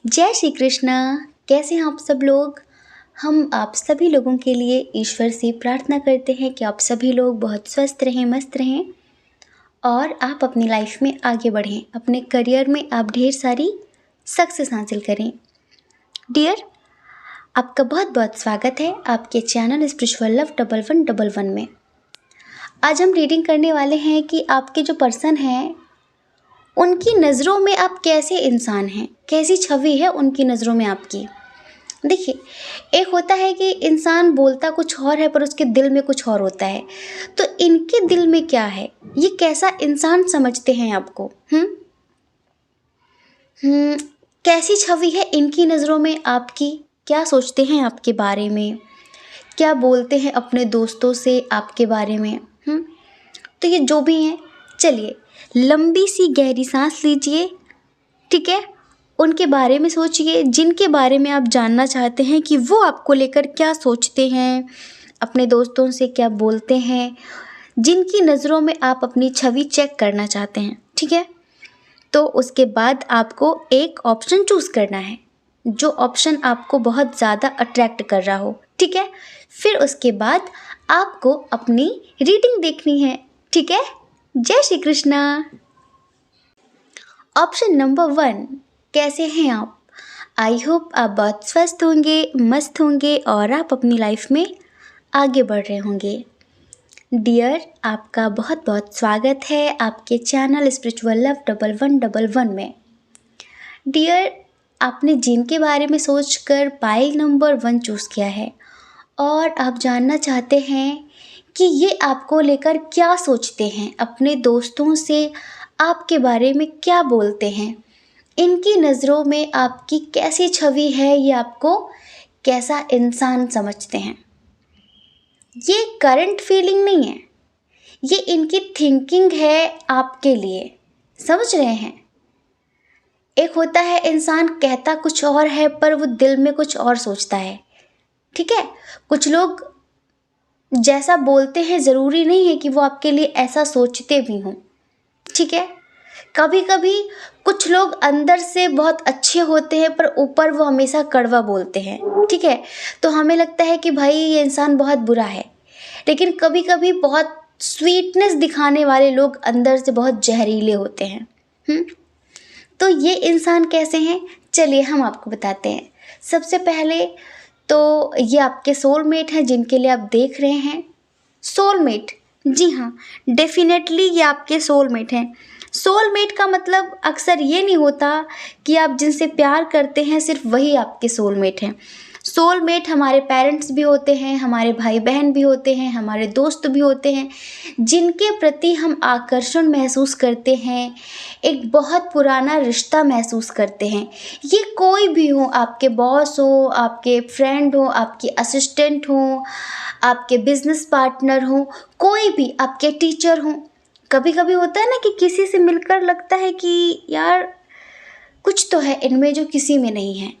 जय श्री कृष्णा। कैसे हैं आप सब लोग। हम आप सभी लोगों के लिए ईश्वर से प्रार्थना करते हैं कि आप सभी लोग बहुत स्वस्थ रहें, मस्त रहें और आप अपनी लाइफ में आगे बढ़ें, अपने करियर में आप ढेर सारी सक्सेस हासिल करें। डियर, आपका बहुत बहुत स्वागत है आपके चैनल स्पिरिचुअल लव 1111 में। आज हम रीडिंग करने वाले हैं कि आपके जो पर्सन हैं उनकी नज़रों में आप कैसे इंसान हैं, कैसी छवि है उनकी नज़रों में आपकी। देखिए, एक होता है कि इंसान बोलता कुछ और है पर उसके दिल में कुछ और होता है। तो इनके दिल में क्या है, ये कैसा इंसान समझते हैं आपको। कैसी छवि है इनकी नज़रों में आपकी, क्या सोचते हैं आपके बारे में, क्या बोलते हैं अपने दोस्तों से आपके बारे में। तो ये जो भी हैं, चलिए लंबी सी गहरी सांस लीजिए, ठीक है। उनके बारे में सोचिए जिनके बारे में आप जानना चाहते हैं कि वो आपको लेकर क्या सोचते हैं, अपने दोस्तों से क्या बोलते हैं, जिनकी नज़रों में आप अपनी छवि चेक करना चाहते हैं, ठीक है। तो उसके बाद आपको एक ऑप्शन चूज़ करना है, जो ऑप्शन आपको बहुत ज़्यादा अट्रैक्ट कर रहा हो, ठीक है। फिर उसके बाद आपको अपनी रीडिंग देखनी है, ठीक है। जय श्री कृष्णा। ऑप्शन नंबर 1, कैसे हैं आप। आई होप आप बहुत स्वस्थ होंगे, मस्त होंगे और आप अपनी लाइफ में आगे बढ़ रहे होंगे। डियर, आपका बहुत बहुत स्वागत है आपके चैनल स्पिरिचुअल लव 1111 में। डियर, आपने जिनके बारे में सोचकर पाइल नंबर 1 चूज़ किया है और आप जानना चाहते हैं कि ये आपको लेकर क्या सोचते हैं, अपने दोस्तों से आपके बारे में क्या बोलते हैं, इनकी नज़रों में आपकी कैसी छवि है, ये आपको कैसा इंसान समझते हैं। ये करंट फीलिंग नहीं है, ये इनकी थिंकिंग है आपके लिए, समझ रहे हैं। एक होता है इंसान कहता कुछ और है पर वो दिल में कुछ और सोचता है, ठीक है। कुछ लोग जैसा बोलते हैं ज़रूरी नहीं है कि वो आपके लिए ऐसा सोचते भी हों, ठीक है। कभी कभी कुछ लोग अंदर से बहुत अच्छे होते हैं पर ऊपर वो हमेशा कड़वा बोलते हैं, ठीक है। तो हमें लगता है कि भाई ये इंसान बहुत बुरा है, लेकिन कभी कभी बहुत स्वीटनेस दिखाने वाले लोग अंदर से बहुत जहरीले होते हैं। तो ये इंसान कैसे हैं, चलिए हम आपको बताते हैं। सबसे पहले तो ये आपके सोलमेट हैं जिनके लिए आप देख रहे हैं। सोलमेट, जी हाँ, डेफिनेटली ये आपके सोलमेट हैं। सोलमेट का मतलब अक्सर ये नहीं होता कि आप जिनसे प्यार करते हैं सिर्फ वही आपके सोलमेट हैं। सोलमेट हमारे पेरेंट्स भी होते हैं, हमारे भाई बहन भी होते हैं, हमारे दोस्त भी होते हैं, जिनके प्रति हम आकर्षण महसूस करते हैं, एक बहुत पुराना रिश्ता महसूस करते हैं। ये कोई भी हो, आपके बॉस हो, आपके फ्रेंड हो, आपके असिस्टेंट हो, आपके बिजनेस पार्टनर हो, कोई भी, आपके टीचर हो। कभी कभी होता है ना कि किसी से मिलकर लगता है कि यार कुछ तो है इनमें जो किसी में नहीं है।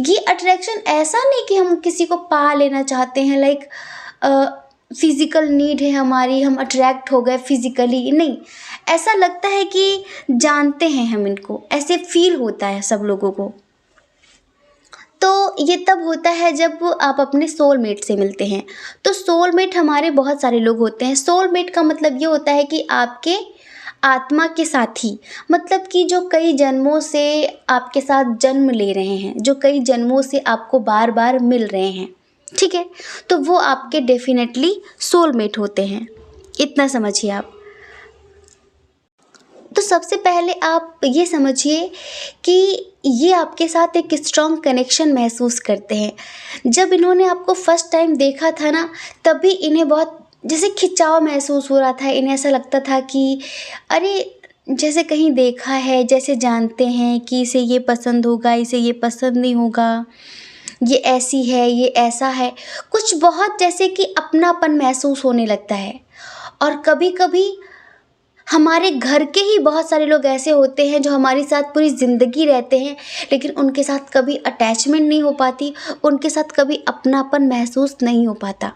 ये अट्रैक्शन ऐसा नहीं कि हम किसी को पा लेना चाहते हैं, लाइक फिजिकल नीड है हमारी, हम अट्रैक्ट हो गए फिजिकली, नहीं। ऐसा लगता है कि जानते हैं हम इनको, ऐसे फील होता है सब लोगों को। तो ये तब होता है जब आप अपने सोलमेट से मिलते हैं। तो सोलमेट हमारे बहुत सारे लोग होते हैं। सोलमेट का मतलब ये होता है कि आपके आत्मा के साथी, मतलब कि जो कई जन्मों से आपके साथ जन्म ले रहे हैं, जो कई जन्मों से आपको बार बार मिल रहे हैं, ठीक है। तो वो आपके डेफिनेटली सोलमेट होते हैं, इतना समझिए आप। तो सबसे पहले आप ये समझिए कि ये आपके साथ एक स्ट्रॉन्ग कनेक्शन महसूस करते हैं। जब इन्होंने आपको फर्स्ट टाइम देखा था ना, तभी इन्हें बहुत जैसे खिंचाव महसूस हो रहा था। इन्हें ऐसा लगता था कि अरे जैसे कहीं देखा है, जैसे जानते हैं कि इसे ये पसंद होगा, इसे ये पसंद नहीं होगा, ये ऐसी है, ये ऐसा है, कुछ बहुत जैसे कि अपनापन महसूस होने लगता है। और कभी कभी हमारे घर के ही बहुत सारे लोग ऐसे होते हैं जो हमारे साथ पूरी ज़िंदगी रहते हैं, लेकिन उनके साथ कभी अटैचमेंट नहीं हो पाती, उनके साथ कभी अपनापन महसूस नहीं हो पाता।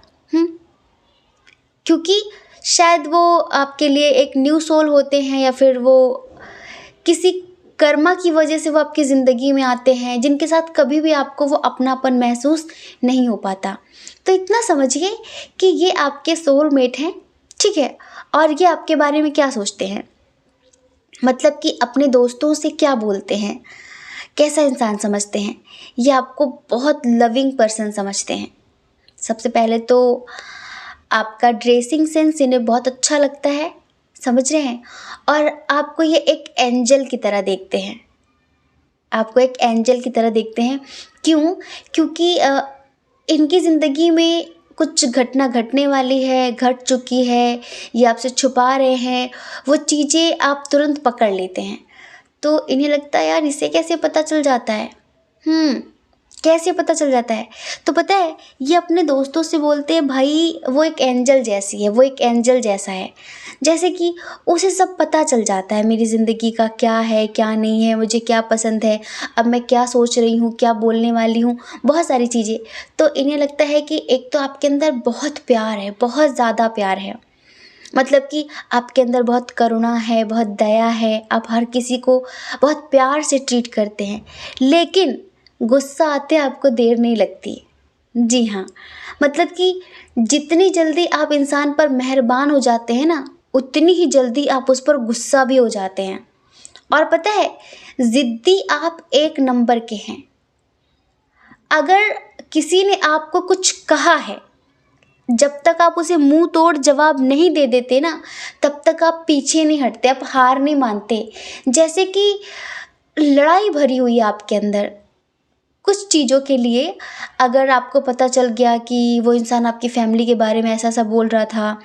क्योंकि शायद वो आपके लिए एक न्यू सोल होते हैं, या फिर वो किसी कर्मा की वजह से वो आपकी ज़िंदगी में आते हैं, जिनके साथ कभी भी आपको वो अपनापन महसूस नहीं हो पाता। तो इतना समझिए कि ये आपके सोलमेट हैं, ठीक है? और ये आपके बारे में क्या सोचते हैं, मतलब कि अपने दोस्तों से क्या बोलते हैं, कैसा इंसान समझते हैं। ये आपको बहुत लविंग पर्सन समझते हैं। सबसे पहले तो आपका ड्रेसिंग सेंस इन्हें बहुत अच्छा लगता है, समझ रहे हैं? और आपको ये एक एंजल की तरह देखते हैं, आपको एक एंजल की तरह देखते हैं। क्यों? क्योंकि इनकी ज़िंदगी में कुछ घटना घटने वाली है, घट चुकी है, ये आपसे छुपा रहे हैं, वो चीज़ें आप तुरंत पकड़ लेते हैं। तो इन्हें लगता है यार इसे कैसे पता चल जाता है, कैसे पता चल जाता है? तो पता है ये अपने दोस्तों से बोलते हैं भाई वो एक एंजल जैसी है, वो एक एंजल जैसा है। जैसे कि उसे सब पता चल जाता है मेरी ज़िंदगी का क्या है, क्या नहीं है, मुझे क्या पसंद है, अब मैं क्या सोच रही हूँ, क्या बोलने वाली हूँ, बहुत सारी चीज़ें। तो इन्हें लगता है कि एक तो आपके अंदर बहुत प्यार है, बहुत ज़्यादा प्यार है, मतलब कि आपके अंदर बहुत करुणा है, बहुत दया है, आप हर किसी को बहुत प्यार से ट्रीट करते हैं। लेकिन गुस्सा आते आपको देर नहीं लगती। जी हाँ, मतलब कि जितनी जल्दी आप इंसान पर मेहरबान हो जाते हैं ना, उतनी ही जल्दी आप उस पर गुस्सा भी हो जाते हैं। और पता है ज़िद्दी आप एक नंबर के हैं। अगर किसी ने आपको कुछ कहा है, जब तक आप उसे मुंह तोड़ जवाब नहीं दे देते ना, तब तक आप पीछे नहीं हटते, आप हार नहीं मानते। जैसे कि लड़ाई भरी हुई है आपके अंदर कुछ चीज़ों के लिए। अगर आपको पता चल गया कि वो इंसान आपकी फैमिली के बारे में ऐसा-ऐसा बोल रहा था,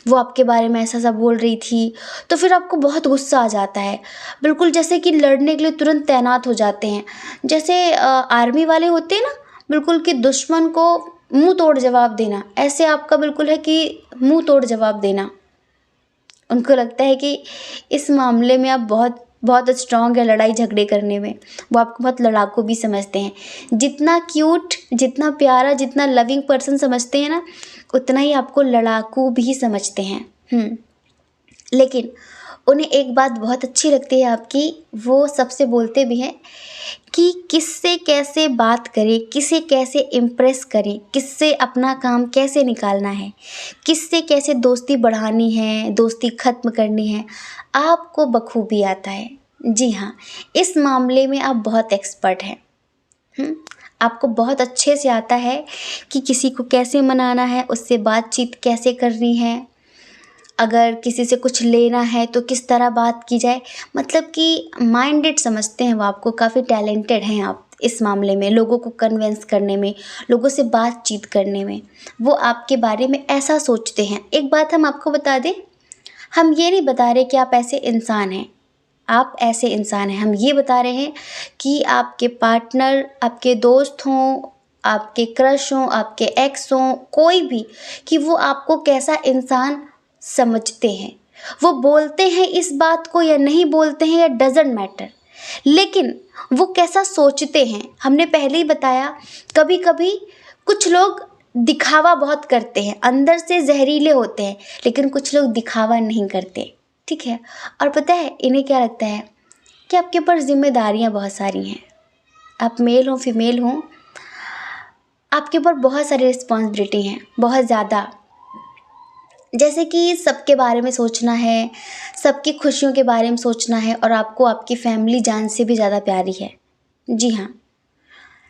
वो आपके बारे में ऐसा-ऐसा बोल रही थी, तो फिर आपको बहुत गुस्सा आ जाता है। बिल्कुल जैसे कि लड़ने के लिए तुरंत तैनात हो जाते हैं। जैसे आर्मी वाले होते हैं ना, बिल्कुल कि दुश्मन को मुँह तोड़ जवाब देना, ऐसे आपका बिल्कुल है कि मुँह तोड़ जवाब देना। उनको लगता है कि इस मामले में आप बहुत बहुत स्ट्रॉन्ग है लड़ाई झगड़े करने में। वो आपको बहुत लड़ाकू भी समझते हैं। जितना क्यूट, जितना प्यारा, जितना लविंग पर्सन समझते हैं ना, उतना ही आपको लड़ाकू भी समझते हैं। लेकिन उन्हें एक बात बहुत अच्छी लगती है आपकी, वो सबसे बोलते भी हैं कि किससे कैसे बात करें, किसे कैसे इम्प्रेस करें, किससे अपना काम कैसे निकालना है, किससे कैसे दोस्ती बढ़ानी है, दोस्ती ख़त्म करनी है, आपको बखूबी आता है। जी हाँ, इस मामले में आप बहुत एक्सपर्ट हैं। आपको बहुत अच्छे से आता है कि किसी को कैसे मनाना है, उससे बातचीत कैसे करनी है, अगर किसी से कुछ लेना है तो किस तरह बात की जाए, मतलब कि माइंडेड समझते हैं वो आपको, काफ़ी टैलेंटेड हैं आप इस मामले में, लोगों को कन्विंस करने में, लोगों से बातचीत करने में। वो आपके बारे में ऐसा सोचते हैं। एक बात हम आपको बता दें, हम ये नहीं बता रहे कि आप ऐसे इंसान हैं, आप ऐसे इंसान हैं, हम ये बता रहे हैं कि आपके पार्टनर, आपके दोस्त हों, आपके क्रश हों, आपके एक्स हों, कोई भी, कि वो आपको कैसा इंसान समझते हैं। वो बोलते हैं इस बात को या नहीं बोलते हैं, या डज़न्ट मैटर, लेकिन वो कैसा सोचते हैं। हमने पहले ही बताया, कभी कभी कुछ लोग दिखावा बहुत करते हैं, अंदर से जहरीले होते हैं, लेकिन कुछ लोग दिखावा नहीं करते, ठीक है? और पता है इन्हें क्या लगता है कि आपके ऊपर जिम्मेदारियां बहुत सारी हैं। आप मेल हो फीमेल हो, आपके ऊपर बहुत सारी रिस्पॉन्सिबिलिटी हैं, बहुत ज़्यादा। जैसे कि सबके बारे में सोचना है, सबकी खुशियों के बारे में सोचना है, और आपको आपकी फैमिली जान से भी ज़्यादा प्यारी है। जी हाँ,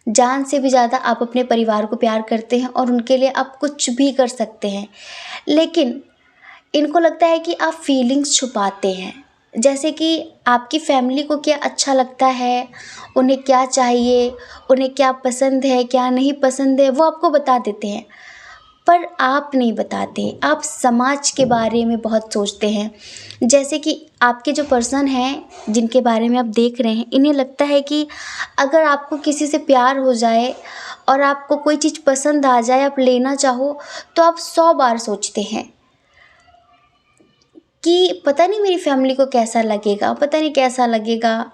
जान से भी ज़्यादा आप अपने परिवार को प्यार करते हैं और उनके लिए आप कुछ भी कर सकते हैं। लेकिन इनको लगता है कि आप फीलिंग्स छुपाते हैं। जैसे कि आपकी फैमिली को क्या अच्छा लगता है, उन्हें क्या चाहिए, उन्हें क्या पसंद है, क्या नहीं पसंद है, वो आपको बता देते हैं, पर आप नहीं बताते। आप समाज के बारे में बहुत सोचते हैं। जैसे कि आपके जो पर्सन हैं जिनके बारे में आप देख रहे हैं, इन्हें लगता है कि अगर आपको किसी से प्यार हो जाए और आपको कोई चीज़ पसंद आ जाए, आप लेना चाहो, तो आप 100 बार सोचते हैं कि पता नहीं मेरी फैमिली को कैसा लगेगा, पता नहीं कैसा लगेगा।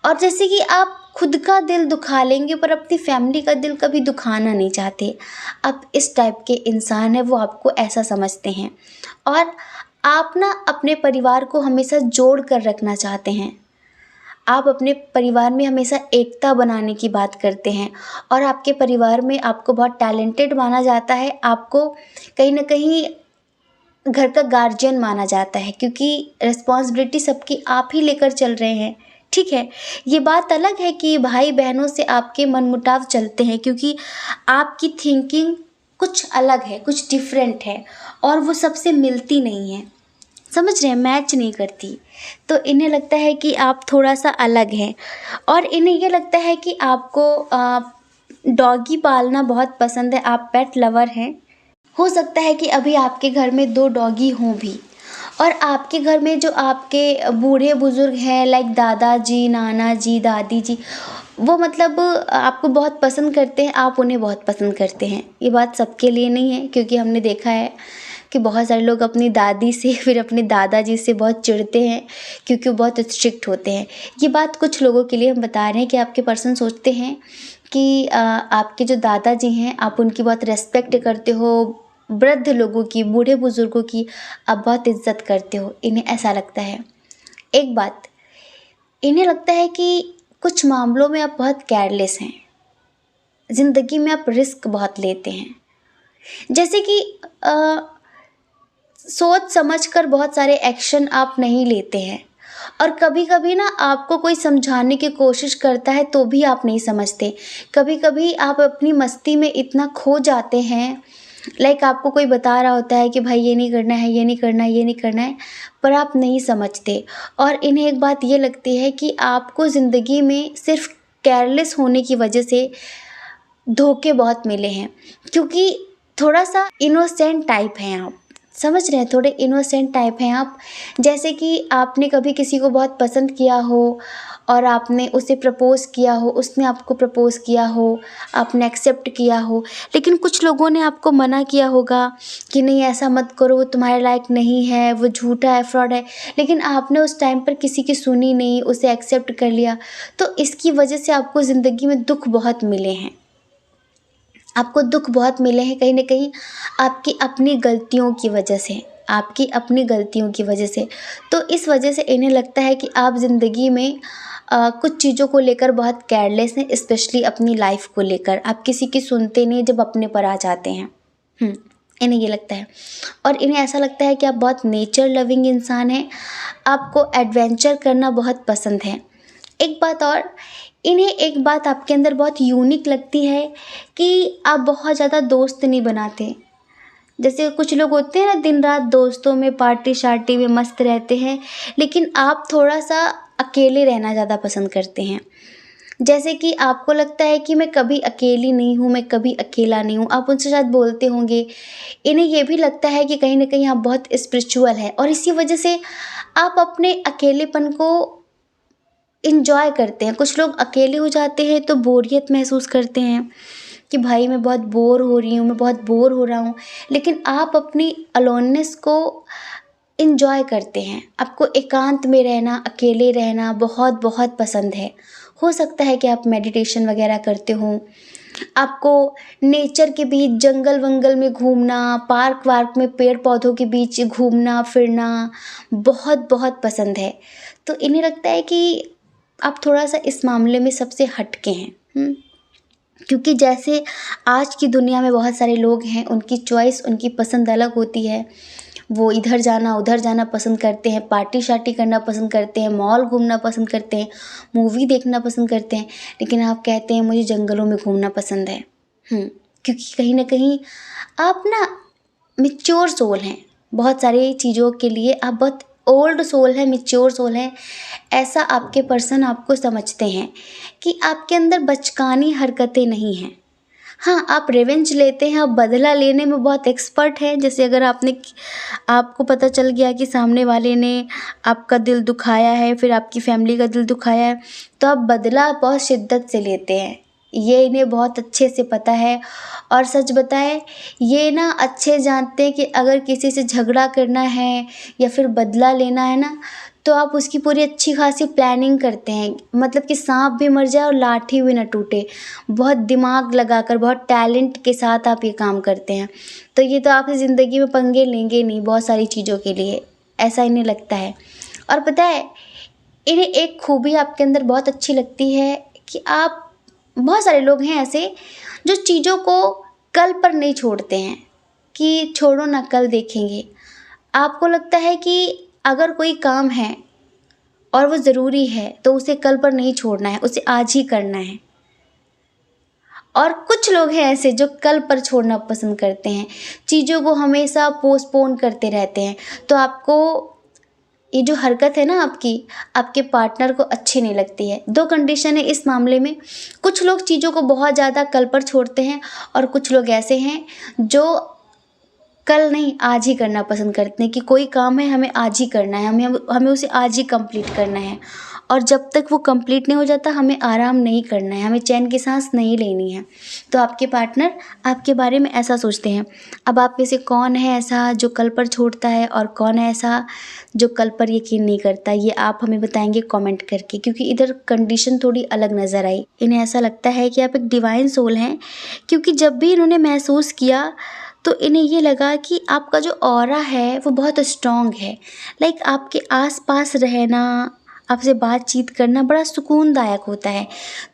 और जैसे कि आप खुद का दिल दुखा लेंगे पर अपनी फैमिली का दिल कभी दुखाना नहीं चाहते। आप इस टाइप के इंसान हैं, वो आपको ऐसा समझते हैं। और आप ना अपने परिवार को हमेशा जोड़ कर रखना चाहते हैं। आप अपने परिवार में हमेशा एकता बनाने की बात करते हैं और आपके परिवार में आपको बहुत टैलेंटेड माना जाता है। आपको कहीं न कहीं घर का गार्जियन माना जाता है, क्योंकि रिस्पॉन्सिबिलिटी सबकी आप ही लेकर चल रहे हैं, ठीक है। ये बात अलग है कि भाई बहनों से आपके मनमुटाव चलते हैं, क्योंकि आपकी थिंकिंग कुछ अलग है, कुछ डिफरेंट है और वो सबसे मिलती नहीं है, समझ रहे हैं, मैच नहीं करती। तो इन्हें लगता है कि आप थोड़ा सा अलग हैं और इन्हें ये लगता है कि आपको डॉगी पालना बहुत पसंद है, आप पेट लवर हैं। हो सकता है कि अभी आपके घर में 2 डॉगी हों भी और आपके घर में जो आपके बूढ़े बुज़ुर्ग हैं, लाइक दादाजी, नाना जी, दादी जी, वो मतलब आपको बहुत पसंद करते हैं, आप उन्हें बहुत पसंद करते हैं। ये बात सबके लिए नहीं है, क्योंकि हमने देखा है कि बहुत सारे लोग अपनी दादी से फिर अपने दादाजी से बहुत चिढ़ते हैं, क्योंकि वो बहुत स्ट्रिक्ट होते हैं। ये बात कुछ लोगों के लिए हम बता रहे हैं कि आपके पर्सन सोचते हैं कि आपके जो दादाजी हैं, आप उनकी बहुत रिस्पेक्ट करते हो, वृद्ध लोगों की, बूढ़े बुज़ुर्गों की आप बहुत इज़्ज़त करते हो, इन्हें ऐसा लगता है। एक बात, इन्हें लगता है कि कुछ मामलों में आप बहुत केयरलेस हैं, ज़िंदगी में आप रिस्क बहुत लेते हैं। जैसे कि सोच समझ कर बहुत सारे एक्शन आप नहीं लेते हैं और कभी-कभी ना आपको कोई समझाने की कोशिश करता है तो भी आप नहीं समझते। कभी-कभी आप अपनी मस्ती में इतना खो जाते हैं, लाइक आपको कोई बता रहा होता है कि भाई ये नहीं करना है, ये नहीं करना है, ये नहीं करना है, पर आप नहीं समझते और इन्हें एक बात ये लगती है कि आपको ज़िंदगी में सिर्फ़ केयरलेस होने की वजह से धोखे बहुत मिले हैं, क्योंकि थोड़ा-सा इनोसेंट टाइप हैं आप, समझ रहे हैं? थोड़े इनोसेंट टाइप हैं आप। जैसे कि आपने कभी किसी को बहुत पसंद किया हो और आपने उसे प्रपोज़ किया हो, उसने आपको प्रपोज़ किया हो, आपने एक्सेप्ट किया हो, लेकिन कुछ लोगों ने आपको मना किया होगा कि नहीं ऐसा मत करो, वो तुम्हारे लायक नहीं है, वो झूठा है, फ्रॉड है, लेकिन आपने उस टाइम पर किसी की सुनी नहीं, उसे एक्सेप्ट कर लिया। तो इसकी वजह से आपको ज़िंदगी में दुःख बहुत मिले हैं। आपको दुःख बहुत मिले हैं कहीं न कहीं आपकी अपनी गलतियों की वजह से, आपकी अपनी गलतियों की वजह से। तो इस वजह से इन्हें लगता है कि आप ज़िंदगी में कुछ चीज़ों को लेकर बहुत केयरलेस हैं, स्पेशली अपनी लाइफ़ को लेकर। आप किसी की सुनते नहीं जब अपने पर आ जाते हैं। इन्हें ये लगता है और इन्हें ऐसा लगता है कि आप बहुत नेचर लविंग इंसान हैं, आपको एडवेंचर करना बहुत पसंद है। एक बात और, इन्हें एक बात आपके अंदर बहुत यूनिक लगती है कि आप बहुत ज़्यादा दोस्त नहीं बनाते। जैसे कुछ लोग होते हैं ना, दिन रात दोस्तों में पार्टी-शार्टी में मस्त रहते हैं, लेकिन आप थोड़ा-सा अकेले रहना ज़्यादा पसंद करते हैं। जैसे कि आपको लगता है कि मैं कभी अकेली नहीं हूँ, मैं कभी अकेला नहीं हूँ, आप उनसे शायद बोलते होंगे। इन्हें ये भी लगता है कि कहीं न कहीं आप बहुत स्पिरिचुअल हैं और इसी वजह से आप अपने अकेलेपन को एन्जॉय करते हैं। कुछ लोग अकेले हो जाते हैं तो बोरियत महसूस करते हैं कि भाई मैं बहुत बोर हो रही हूँ, मैं बहुत बोर हो रहा हूँ। लेकिन आप अपनी अलोननेस को एन्जॉय करते हैं। आपको एकांत में रहना, अकेले रहना बहुत-बहुत पसंद है। हो सकता है कि आप मेडिटेशन वग़ैरह करते हों। आपको नेचर के बीच जंगल-वंगल में घूमना, पार्क-वार्क में पेड़-पौधों के बीच घूमना-फिरना बहुत-बहुत पसंद है। तो इन्हें लगता है कि आप थोड़ा-सा इस मामले में सबसे हट के हैं। क्योंकि जैसे आज की दुनिया में बहुत सारे लोग हैं, उनकी चॉइस, उनकी पसंद अलग होती है। वो इधर जाना, उधर जाना पसंद करते हैं, पार्टी-शार्टी करना पसंद करते हैं, मॉल घूमना पसंद करते हैं, मूवी देखना पसंद करते हैं। लेकिन आप कहते हैं मुझे जंगलों में घूमना पसंद है। क्योंकि कहीं न कहीं आप ना मैच्योर सोल हैं। बहुत सारी चीज़ों के लिए आप बहुत ओल्ड सोल है, मैच्योर सोल है। ऐसा आपके पर्सन आपको समझते हैं कि आपके अंदर बचकानी हरकतें नहीं हैं। हाँ, आप रिवेंज लेते हैं, आप बदला लेने में बहुत एक्सपर्ट हैं। जैसे अगर आपको पता चल गया कि सामने वाले ने आपका दिल दुखाया है, फिर आपकी फैमिली का दिल दुखाया है, तो आप बदला बहुत शिद्दत से लेते हैं। ये इन्हें बहुत अच्छे से पता है और सच बताएँ, ये ना अच्छे जानते हैं कि अगर किसी से झगड़ा करना है या फिर बदला लेना है ना, तो आप उसकी पूरी अच्छी खासी प्लानिंग करते हैं। मतलब कि साँप भी मर जाए और लाठी भी ना टूटे। बहुत दिमाग लगाकर, बहुत टैलेंट के साथ आप ये काम करते हैं। तो ये तो आपकी ज़िंदगी में पंगे लेंगे नहीं बहुत सारी चीज़ों के लिए, ऐसा इन्हें लगता है। और पता है, इन्हें एक खूबी आपके अंदर बहुत अच्छी लगती है कि आप, बहुत सारे लोग हैं ऐसे जो चीज़ों को कल पर नहीं छोड़ते हैं कि छोड़ो ना कल देखेंगे। आपको लगता है कि अगर कोई काम है और वो ज़रूरी है तो उसे कल पर नहीं छोड़ना है, उसे आज ही करना है। और कुछ लोग हैं ऐसे जो कल पर छोड़ना पसंद करते हैं, चीज़ों को हमेशा पोस्टपोन करते रहते हैं। तो आपको ये जो हरकत है ना आपकी, आपके पार्टनर को अच्छी नहीं लगती है। दो कंडीशन है इस मामले में, कुछ लोग चीज़ों को बहुत ज़्यादा कल पर छोड़ते हैं और कुछ लोग ऐसे हैं जो कल नहीं आज ही करना पसंद करते हैं कि कोई काम है हमें आज ही करना है, हमें हमें उसे आज ही कंप्लीट करना है। और जब तक वो कंप्लीट नहीं हो जाता हमें आराम नहीं करना है, हमें चैन की सांस नहीं लेनी है। तो आपके पार्टनर आपके बारे में ऐसा सोचते हैं। अब आप में से कौन है ऐसा जो कल पर छोड़ता है और कौन है ऐसा जो कल पर यकीन नहीं करता, ये आप हमें बताएंगे कमेंट करके, क्योंकि इधर कंडीशन थोड़ी अलग नज़र आई। इन्हें ऐसा लगता है कि आप एक डिवाइन सोल हैं, क्योंकि जब भी इन्होंने महसूस किया तो इन्हें ये लगा कि आपका जो ऑरा है वो बहुत स्ट्रॉन्ग है। लाइक आपके आसपास रहना, आपसे बातचीत करना बड़ा सुकूनदायक होता है।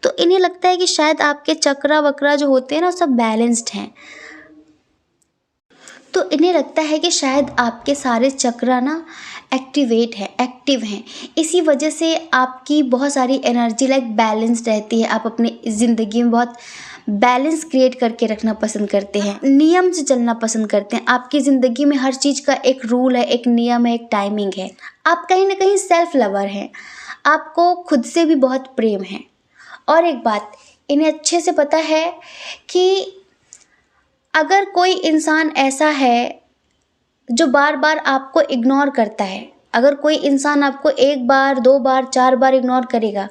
तो इन्हें लगता है कि शायद आपके चक्रा वक्रा जो होते हैं ना सब बैलेंस्ड हैं। तो इन्हें लगता है कि शायद आपके सारे चक्रा ना एक्टिवेट है, एक्टिव हैं। इसी वजह से आपकी बहुत सारी एनर्जी लाइक बैलेंस रहती है। आप अपनी ज़िंदगी में बहुत बैलेंस क्रिएट करके रखना पसंद करते हैं, नियम से चलना पसंद करते हैं। आपकी ज़िंदगी में हर चीज़ का एक रूल है, एक नियम है, एक टाइमिंग है। आप कहीं ना कहीं सेल्फ लवर हैं, आपको खुद से भी बहुत प्रेम है। और एक बात इन्हें अच्छे से पता है कि अगर कोई इंसान ऐसा है जो बार बार आपको इग्नोर करता है, अगर कोई इंसान आपको एक बार, दो बार, चार बार इग्नोर करेगा,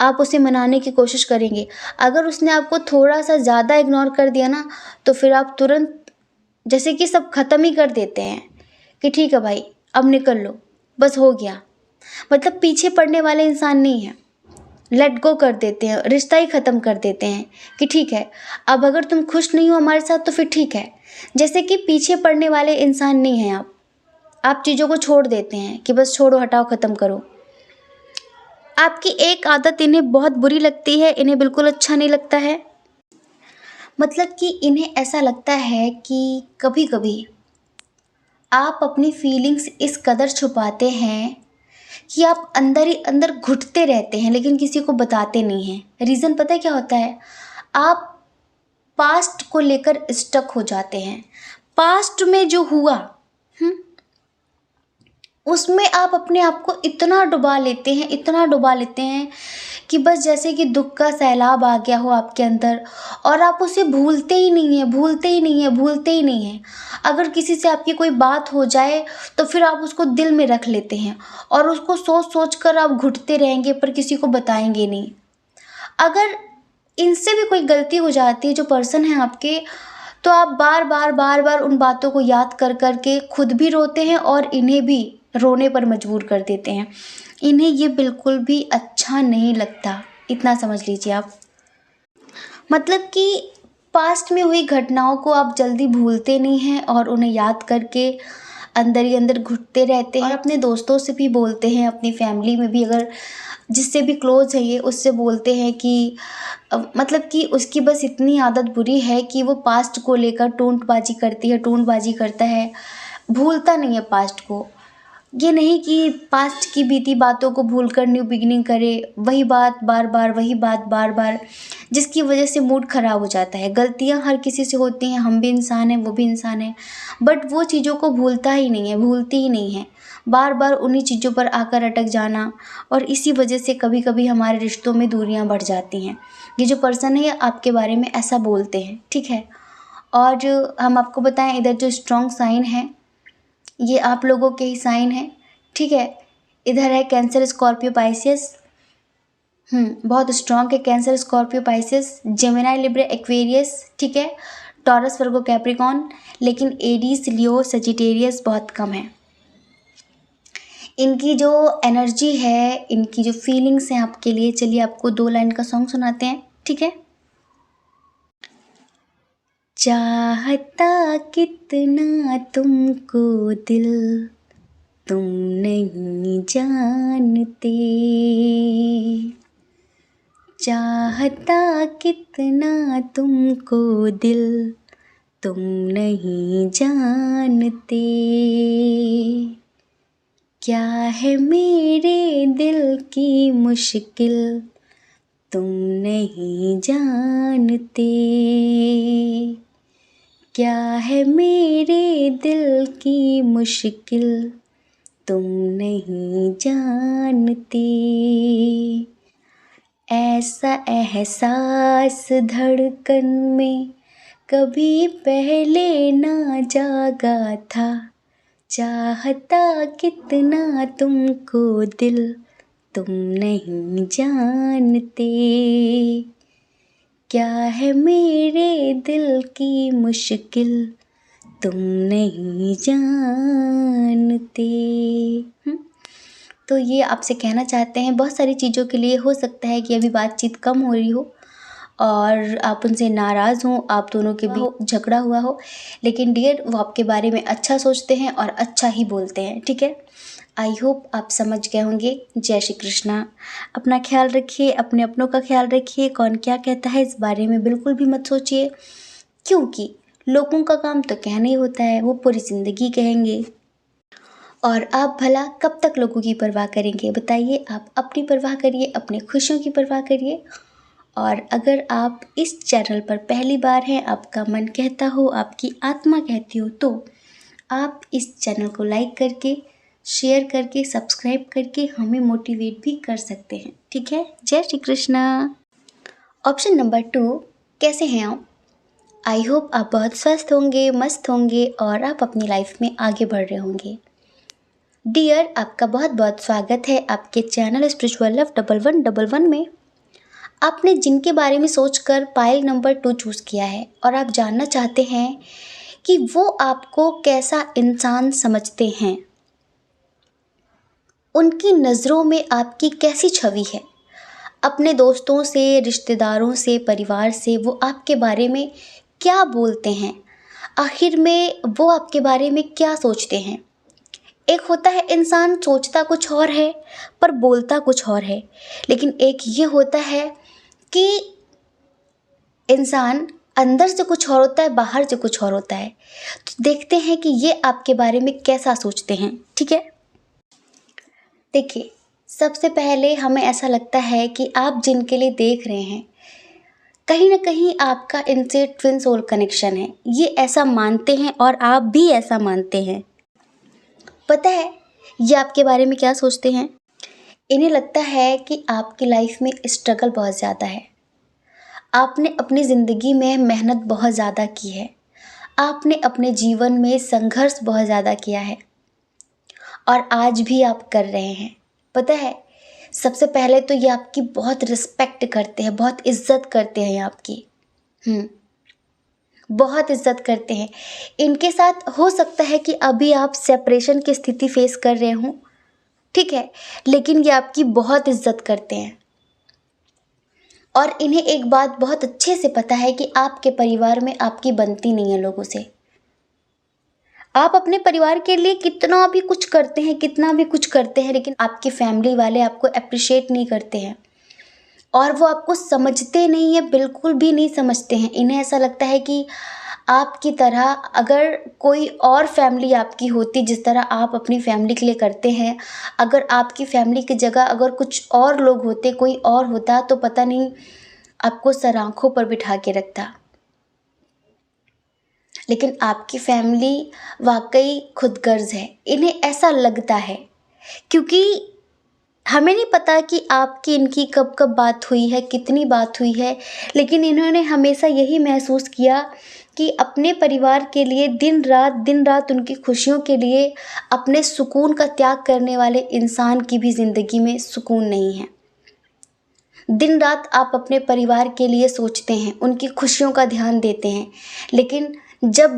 आप उसे मनाने की कोशिश करेंगे। अगर उसने आपको थोड़ा सा ज़्यादा इग्नोर कर दिया ना, तो फिर आप तुरंत जैसे कि सब ख़त्म ही कर देते हैं कि ठीक है भाई अब निकल लो, बस हो गया। मतलब पीछे पड़ने वाले इंसान नहीं है, लेट गो कर देते हैं, रिश्ता ही ख़त्म कर देते हैं कि ठीक है अब अगर तुम खुश नहीं हो हमारे साथ तो फिर ठीक है। जैसे कि पीछे पड़ने वाले इंसान नहीं हैं आप चीज़ों को छोड़ देते हैं कि बस छोड़ो, हटाओ, ख़त्म करो। आपकी एक आदत इन्हें बहुत बुरी लगती है, इन्हें बिल्कुल अच्छा नहीं लगता है। मतलब कि इन्हें ऐसा लगता है कि कभी कभी आप अपनी फीलिंग्स इस कदर छुपाते हैं कि आप अंदर ही अंदर घुटते रहते हैं लेकिन किसी को बताते नहीं हैं। रीज़न पता है क्या होता है? आप पास्ट को लेकर स्टक हो जाते हैं। पास्ट में जो हुआ उसमें आप अपने आप को इतना डुबा लेते हैं, इतना डुबा लेते हैं कि बस जैसे कि दुख का सैलाब आ गया हो आपके अंदर और आप उसे भूलते ही नहीं हैं, भूलते ही नहीं हैं, भूलते ही नहीं हैं। अगर किसी से आपकी कोई बात हो जाए तो फिर आप उसको दिल में रख लेते हैं और उसको सोच सोच कर आप घुटते रहेंगे पर किसी को बताएंगे नहीं। अगर इनसे भी कोई गलती हो जाती है जो पर्सन है आपके, तो आप बार बार बार बार उन बातों को याद कर कर के खुद भी रोते हैं और इन्हें भी रोने पर मजबूर कर देते हैं। इन्हें ये बिल्कुल भी अच्छा नहीं लगता, इतना समझ लीजिए आप। मतलब कि पास्ट में हुई घटनाओं को आप जल्दी भूलते नहीं हैं और उन्हें याद करके अंदर ही अंदर घुटते रहते हैं। और अपने दोस्तों से भी बोलते हैं, अपनी फैमिली में भी अगर जिससे भी क्लोज है ये, उससे बोलते हैं कि मतलब कि उसकी बस इतनी आदत बुरी है कि वो पास्ट को लेकर टूंटबाजी करती है, टूंटबाजी करता है, भूलता नहीं है पास्ट को। ये नहीं कि पास्ट की बीती बातों को भूलकर न्यू बिगिनिंग करे, वही बात बार बार, वही बात बार बार, जिसकी वजह से मूड ख़राब हो जाता है। गलतियां हर किसी से होती हैं, हम भी इंसान हैं, वो भी इंसान है, बट वो चीज़ों को भूलता ही नहीं है, भूलती ही नहीं है। बार बार उन्हीं चीज़ों पर आकर अटक जाना, और इसी वजह से कभी कभी हमारे रिश्तों में दूरियां बढ़ जाती हैं। ये जो पर्सन है ये आपके बारे में ऐसा बोलते हैं, ठीक है। और हम आपको बताएं, इधर जो स्ट्रॉन्ग साइन है ये आप लोगों के ही साइन है, ठीक है। इधर है कैंसर, स्कॉर्पियो, पाइसेस। बहुत स्ट्रॉन्ग है cancer, Scorpio, Pisces, Gemini, Libra, Aquarius, ठीक है। Taurus, Virgo, Capricorn. लेकिन एरीज, लियो, सजिटेरियस बहुत कम है। इनकी जो एनर्जी है, इनकी जो फीलिंग्स हैं आपके लिए, चलिए आपको 2 लाइन का सॉन्ग सुनाते हैं, ठीक है। चाहता कितना तुमको दिल, तुम नहीं जानते, चाहता कितना तुमको दिल तुम नहीं जानते, क्या है मेरे दिल की मुश्किल तुम नहीं जानते, क्या है मेरे दिल की मुश्किल तुम नहीं जानते, ऐसा एहसास धड़कन में कभी पहले ना जागा था, चाहता कितना तुमको दिल तुम नहीं जानते, क्या है मेरे दिल की मुश्किल तुम नहीं जानते। तो ये आपसे कहना चाहते हैं, बहुत सारी चीज़ों के लिए हो सकता है कि अभी बातचीत कम हो रही हो और आप उनसे नाराज़ हों, आप दोनों के बीच झगड़ा हुआ हो, लेकिन डियर वो आपके बारे में अच्छा सोचते हैं और अच्छा ही बोलते हैं, ठीक है। आई होप आप समझ गए होंगे। जय श्री कृष्णा। अपना ख्याल रखिए, अपने अपनों का ख्याल रखिए। कौन क्या कहता है इस बारे में बिल्कुल भी मत सोचिए, क्योंकि लोगों का काम तो कहना ही होता है, वो पूरी ज़िंदगी कहेंगे। और आप भला कब तक लोगों की परवाह करेंगे बताइए। आप अपनी परवाह करिए, अपनी खुशियों की परवाह करिए। और अगर आप इस चैनल पर पहली बार हैं, आपका मन कहता हो, आपकी आत्मा कहती हो, तो आप इस चैनल को लाइक करके, शेयर करके, सब्सक्राइब करके हमें मोटिवेट भी कर सकते हैं, ठीक है। जय श्री कृष्णा। ऑप्शन नंबर 2, कैसे हैं आप? आई होप आप बहुत स्वस्थ होंगे, मस्त होंगे और आप अपनी लाइफ में आगे बढ़ रहे होंगे। डियर, आपका बहुत बहुत स्वागत है आपके चैनल स्पिरिचुअल लव 1111 में। आपने जिनके बारे में सोचकर पाइल नंबर 2 चूज़ किया है और आप जानना चाहते हैं कि वो आपको कैसा इंसान समझते हैं, उनकी नज़रों में आपकी कैसी छवि है, अपने दोस्तों से, रिश्तेदारों से, परिवार से वो आपके बारे में क्या बोलते हैं, आखिर में वो आपके बारे में क्या सोचते हैं। एक होता है इंसान सोचता कुछ और है पर बोलता कुछ और है, लेकिन एक ये होता है कि इंसान अंदर से कुछ और होता है, बाहर से कुछ और होता है। तो देखते हैं कि ये आपके बारे में कैसा सोचते हैं, ठीक है। देखिए, सबसे पहले हमें ऐसा लगता है कि आप जिनके लिए देख रहे हैं, कहीं ना कहीं आपका इनसे ट्विन सोल कनेक्शन है, ये ऐसा मानते हैं और आप भी ऐसा मानते हैं। पता है ये आपके बारे में क्या सोचते हैं? इन्हें लगता है कि आपकी लाइफ में स्ट्रगल बहुत ज़्यादा है, आपने अपनी ज़िंदगी में मेहनत बहुत ज़्यादा की है, आपने अपने जीवन में संघर्ष बहुत ज़्यादा किया है और आज भी आप कर रहे हैं। पता है, सबसे पहले तो ये आपकी बहुत रिस्पेक्ट करते हैं, बहुत इज्जत करते हैं आपकी, बहुत इज्जत करते हैं। इनके साथ हो सकता है कि अभी आप सेपरेशन की स्थिति फेस कर रहे हों, ठीक है, लेकिन ये आपकी बहुत इज्जत करते हैं और इन्हें एक बात बहुत अच्छे से पता है कि आपके परिवार में आपकी बनती नहीं है लोगों से। आप अपने परिवार के लिए कितना भी कुछ करते हैं, कितना भी कुछ करते हैं, लेकिन आपकी फैमिली वाले आपको अप्रिशिएट नहीं करते हैं और वो आपको समझते नहीं है, बिल्कुल भी नहीं समझते हैं। इन्हें ऐसा लगता है कि आपकी तरह अगर कोई और फैमिली आपकी होती, जिस तरह आप अपनी फैमिली के लिए करते हैं, अगर आपकी फैमिली की जगह अगर कुछ और लोग होते, कोई और होता, तो पता नहीं आपको सर आँखों पर बिठा के रखता। लेकिन आपकी फैमिली वाकई खुदगर्ज है, इन्हें ऐसा लगता है, क्योंकि हमें नहीं पता कि आपकी इनकी कब कब बात हुई है, कितनी बात हुई है, लेकिन इन्होंने हमेशा यही महसूस किया कि अपने परिवार के लिए दिन रात उनकी खुशियों के लिए अपने सुकून का त्याग करने वाले इंसान की भी ज़िंदगी में सुकून नहीं है। दिन रात आप अपने परिवार के लिए सोचते हैं, उनकी खुशियों का ध्यान देते हैं, लेकिन जब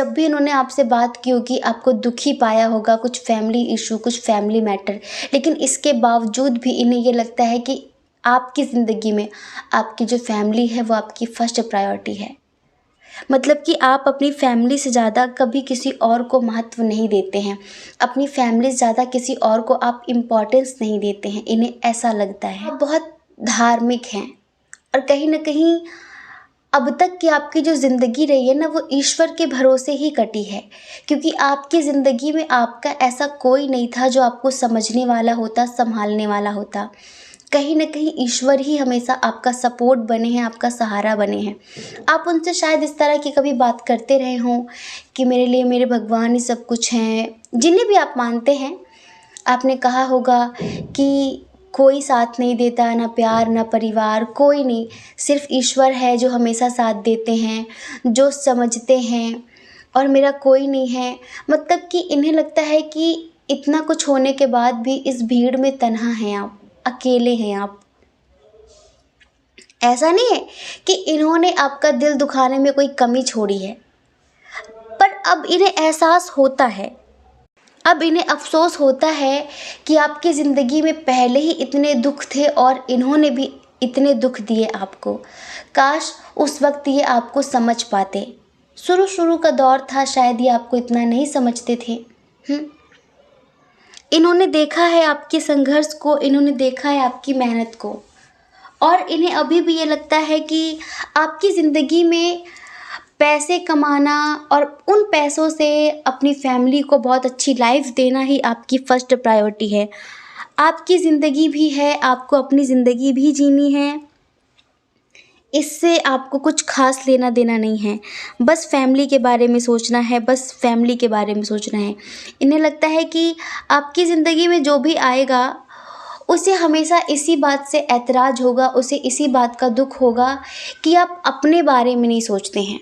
भी उन्होंने आपसे बात की होगी, आपको दुखी पाया होगा, कुछ फैमिली इशू, कुछ फैमिली मैटर, लेकिन इसके बावजूद भी इन्हें ये लगता है कि आपकी ज़िंदगी में आपकी जो फैमिली है वो आपकी फर्स्ट प्रायोरिटी है। मतलब कि आप अपनी फैमिली से ज़्यादा कभी किसी और को महत्व नहीं देते हैं, अपनी फैमिली से ज़्यादा किसी और को आप इम्पोर्टेंस नहीं देते हैं, इन्हें ऐसा लगता है। आप बहुत धार्मिक हैं और कहीं न कहीं अब तक की आपकी जो ज़िंदगी रही है ना, वो ईश्वर के भरोसे ही कटी है, क्योंकि आपकी ज़िंदगी में आपका ऐसा कोई नहीं था जो आपको समझने वाला होता, संभालने वाला होता। कहीं न कहीं ईश्वर ही हमेशा आपका सपोर्ट बने हैं, आपका सहारा बने हैं। आप उनसे शायद इस तरह की कभी बात करते रहे हों कि मेरे लिए मेरे भगवान ही सब कुछ हैं, जिन्हें भी आप मानते हैं। आपने कहा होगा कि कोई साथ नहीं देता, ना प्यार, ना परिवार, कोई नहीं, सिर्फ़ ईश्वर है जो हमेशा साथ देते हैं, जो समझते हैं और मेरा कोई नहीं है। मतलब कि इन्हें लगता है कि इतना कुछ होने के बाद भी इस भीड़ में तन्हा हैं आप, अकेले हैं आप। ऐसा नहीं है कि इन्होंने आपका दिल दुखाने में कोई कमी छोड़ी है, पर अब इन्हें एहसास होता है, अब इन्हें अफ़सोस होता है कि आपकी ज़िंदगी में पहले ही इतने दुःख थे और इन्होंने भी इतने दुःख दिए आपको। काश उस वक़्त ये आपको समझ पाते। शुरू-शुरू का दौर था, शायद ये आपको इतना नहीं समझते थे। हुँ? इन्होंने देखा है आपके संघर्ष को, इन्होंने देखा है आपकी मेहनत को और इन्हें अभी भी ये लगता है कि आपकी ज़िंदगी में पैसे कमाना और उन पैसों से अपनी फैमिली को बहुत अच्छी लाइफ देना ही आपकी फर्स्ट प्रायोरिटी है। आपकी ज़िंदगी भी है, आपको अपनी ज़िंदगी भी जीनी है, इससे आपको कुछ ख़ास लेना देना नहीं है। बस फैमिली के बारे में सोचना है, बस फैमिली के बारे में सोचना है। इन्हें लगता है कि आपकी ज़िंदगी में जो भी आएगा उसे हमेशा इसी बात से ऐतराज़ होगा, उसे इसी बात का दुःख होगा कि आप अपने बारे में नहीं सोचते हैं।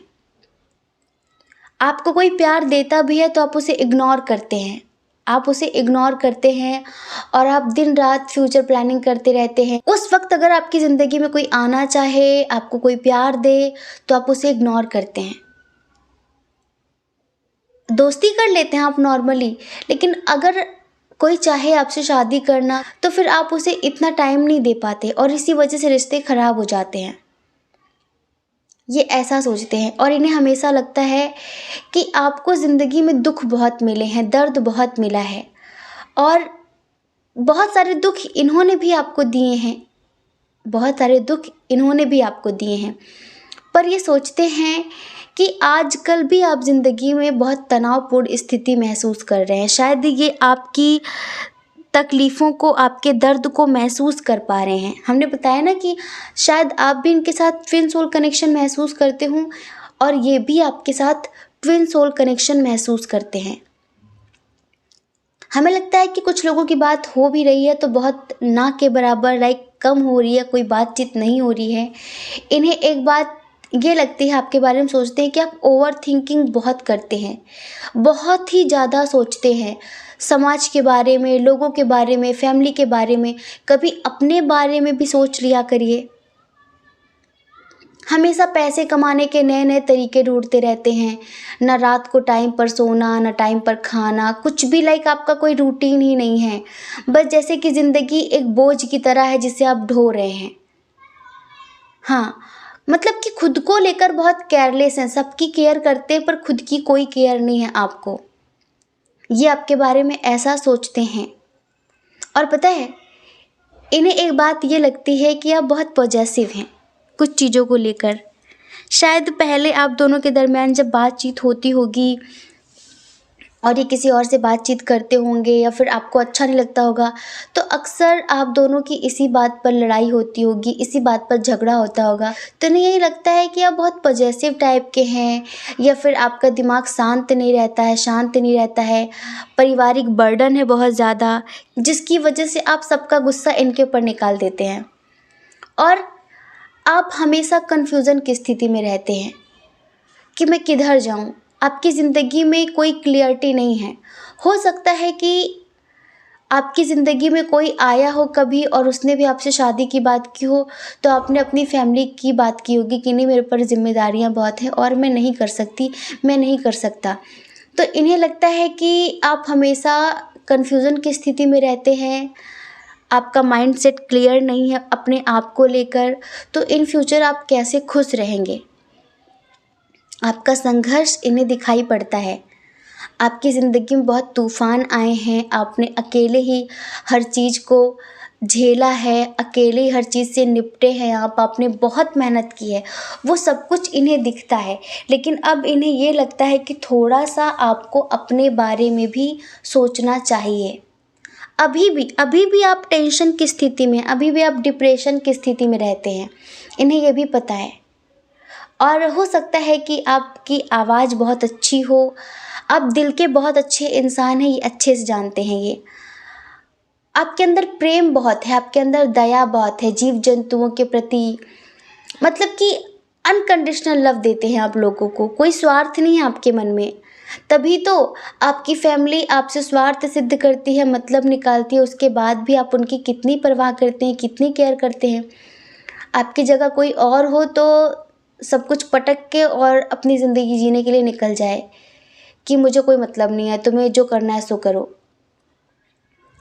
आपको कोई प्यार देता भी है तो आप उसे इग्नोर करते हैं। आप उसे इग्नोर करते हैं और आप दिन-रात फ्यूचर प्लानिंग करते रहते हैं। उस वक़्त अगर आपकी ज़िंदगी में कोई आना चाहे, आपको कोई प्यार दे, तो आप उसे इग्नोर करते हैं। दोस्ती कर लेते हैं आप नॉर्मली, लेकिन अगर कोई चाहे आपसे शादी करना, तो फिर आप उसे इतना टाइम नहीं दे पाते और इसी वजह से रिश्ते ख़राब हो जाते हैं। ये ऐसा सोचते हैं और इन्हें हमेशा लगता है कि आपको ज़िंदगी में दुःख बहुत मिले हैं, दर्द बहुत मिला है और बहुत सारे दुःख इन्होंने भी आपको दिए हैं, बहुत सारे दुःख इन्होंने भी आपको दिए हैं। पर ये सोचते हैं कि आजकल भी आप ज़िंदगी में बहुत तनावपूर्ण स्थिति महसूस कर रहे हैं। शायद ये आपकी तकलीफ़ों को, आपके दर्द को महसूस कर पा रहे हैं। हमने बताया ना कि शायद आप भी इनके साथ ट्विन सोल कनेक्शन महसूस करते हों और ये भी आपके साथ ट्विन सोल कनेक्शन महसूस करते हैं। हमें लगता है कि कुछ लोगों की बात हो भी रही है तो बहुत ना के बराबर, लाइक कम हो रही है, कोई बातचीत नहीं हो रही है। इन्हें एक बात ये लगती है, आपके बारे में सोचते हैं कि आप ओवर थिंकिंग बहुत करते हैं, बहुत ही ज़्यादा सोचते हैं समाज के बारे में, लोगों के बारे में, फैमिली के बारे में। कभी अपने बारे में भी सोच लिया करिए। हमेशा पैसे कमाने के नए-नए तरीके ढूँढते रहते हैं, ना रात को टाइम पर सोना, ना टाइम पर खाना, कुछ भी, लाइक आपका कोई रूटीन ही नहीं है। बस जैसे कि ज़िंदगी एक बोझ की तरह है जिसे आप ढो रहे हैं। हाँ, मतलब कि खुद को लेकर बहुत केयरलेस हैं, सबकी केयर करते हैं पर खुद की कोई केयर नहीं है आपको। ये आपके बारे में ऐसा सोचते हैं और पता है, इन्हें एक बात ये लगती है कि आप बहुत पॉजेसिव हैं कुछ चीज़ों को लेकर। शायद पहले आप दोनों के दरमियान जब बातचीत होती होगी और ये किसी और से बातचीत करते होंगे या फिर आपको अच्छा नहीं लगता होगा, तो अक्सर आप दोनों की इसी बात पर लड़ाई होती होगी, इसी बात पर झगड़ा होता होगा। तो इन्हें यही लगता है कि आप बहुत पॉजेसिव टाइप के हैं या फिर आपका दिमाग शांत नहीं रहता है, पारिवारिक बर्डन है बहुत ज़्यादा, जिसकी वजह से आप सबका गुस्सा इनके ऊपर निकाल देते हैं और आप हमेशा कन्फ्यूज़न की स्थिति में रहते हैं कि मैं किधर जाऊँ। आपकी ज़िंदगी में कोई क्लियरिटी नहीं है। हो सकता है कि आपकी ज़िंदगी में कोई आया हो कभी और उसने भी आपसे शादी की बात की हो, तो आपने अपनी फैमिली की बात की होगी कि नहीं, मेरे ऊपर ज़िम्मेदारियाँ बहुत हैं और मैं नहीं कर सकती, मैं नहीं कर सकता। तो इन्हें लगता है कि आप हमेशा कन्फ्यूज़न की स्थिति में रहते हैं, आपका माइंडसेट क्लियर नहीं है अपने आप को लेकर, तो इन फ्यूचर आप कैसे खुश रहेंगे? आपका संघर्ष इन्हें दिखाई पड़ता है। आपकी ज़िंदगी में बहुत तूफ़ान आए हैं, आपने अकेले ही हर चीज़ को झेला है, अकेले ही हर चीज़ से निपटे हैं आपने बहुत मेहनत की है, वो सब कुछ इन्हें दिखता है। लेकिन अब इन्हें ये लगता है कि थोड़ा-सा आपको अपने बारे में भी सोचना चाहिए। अभी भी आप टेंशन की स्थिति में, अभी भी आप डिप्रेशन की स्थिति में रहते हैं, इन्हें ये भी पता है। और हो सकता है कि आपकी आवाज़ बहुत अच्छी हो, आप दिल के बहुत अच्छे इंसान हैं, ये अच्छे से जानते हैं ये। आपके अंदर प्रेम बहुत है, आपके अंदर दया बहुत है जीव जंतुओं के प्रति, मतलब कि अनकंडीशनल लव देते हैं आप लोगों को, कोई स्वार्थ नहीं है आपके मन में। तभी तो आपकी फैमिली आपसे स्वार्थ सिद्ध करती है, मतलब निकालती है, उसके बाद भी आप उनकी कितनी परवाह करते हैं, कितनी केयर करते हैं। आपकी जगह कोई और हो तो सब कुछ पटक के और अपनी ज़िंदगी जीने के लिए निकल जाए कि मुझे कोई मतलब नहीं है, तुम्हें जो करना है सो करो।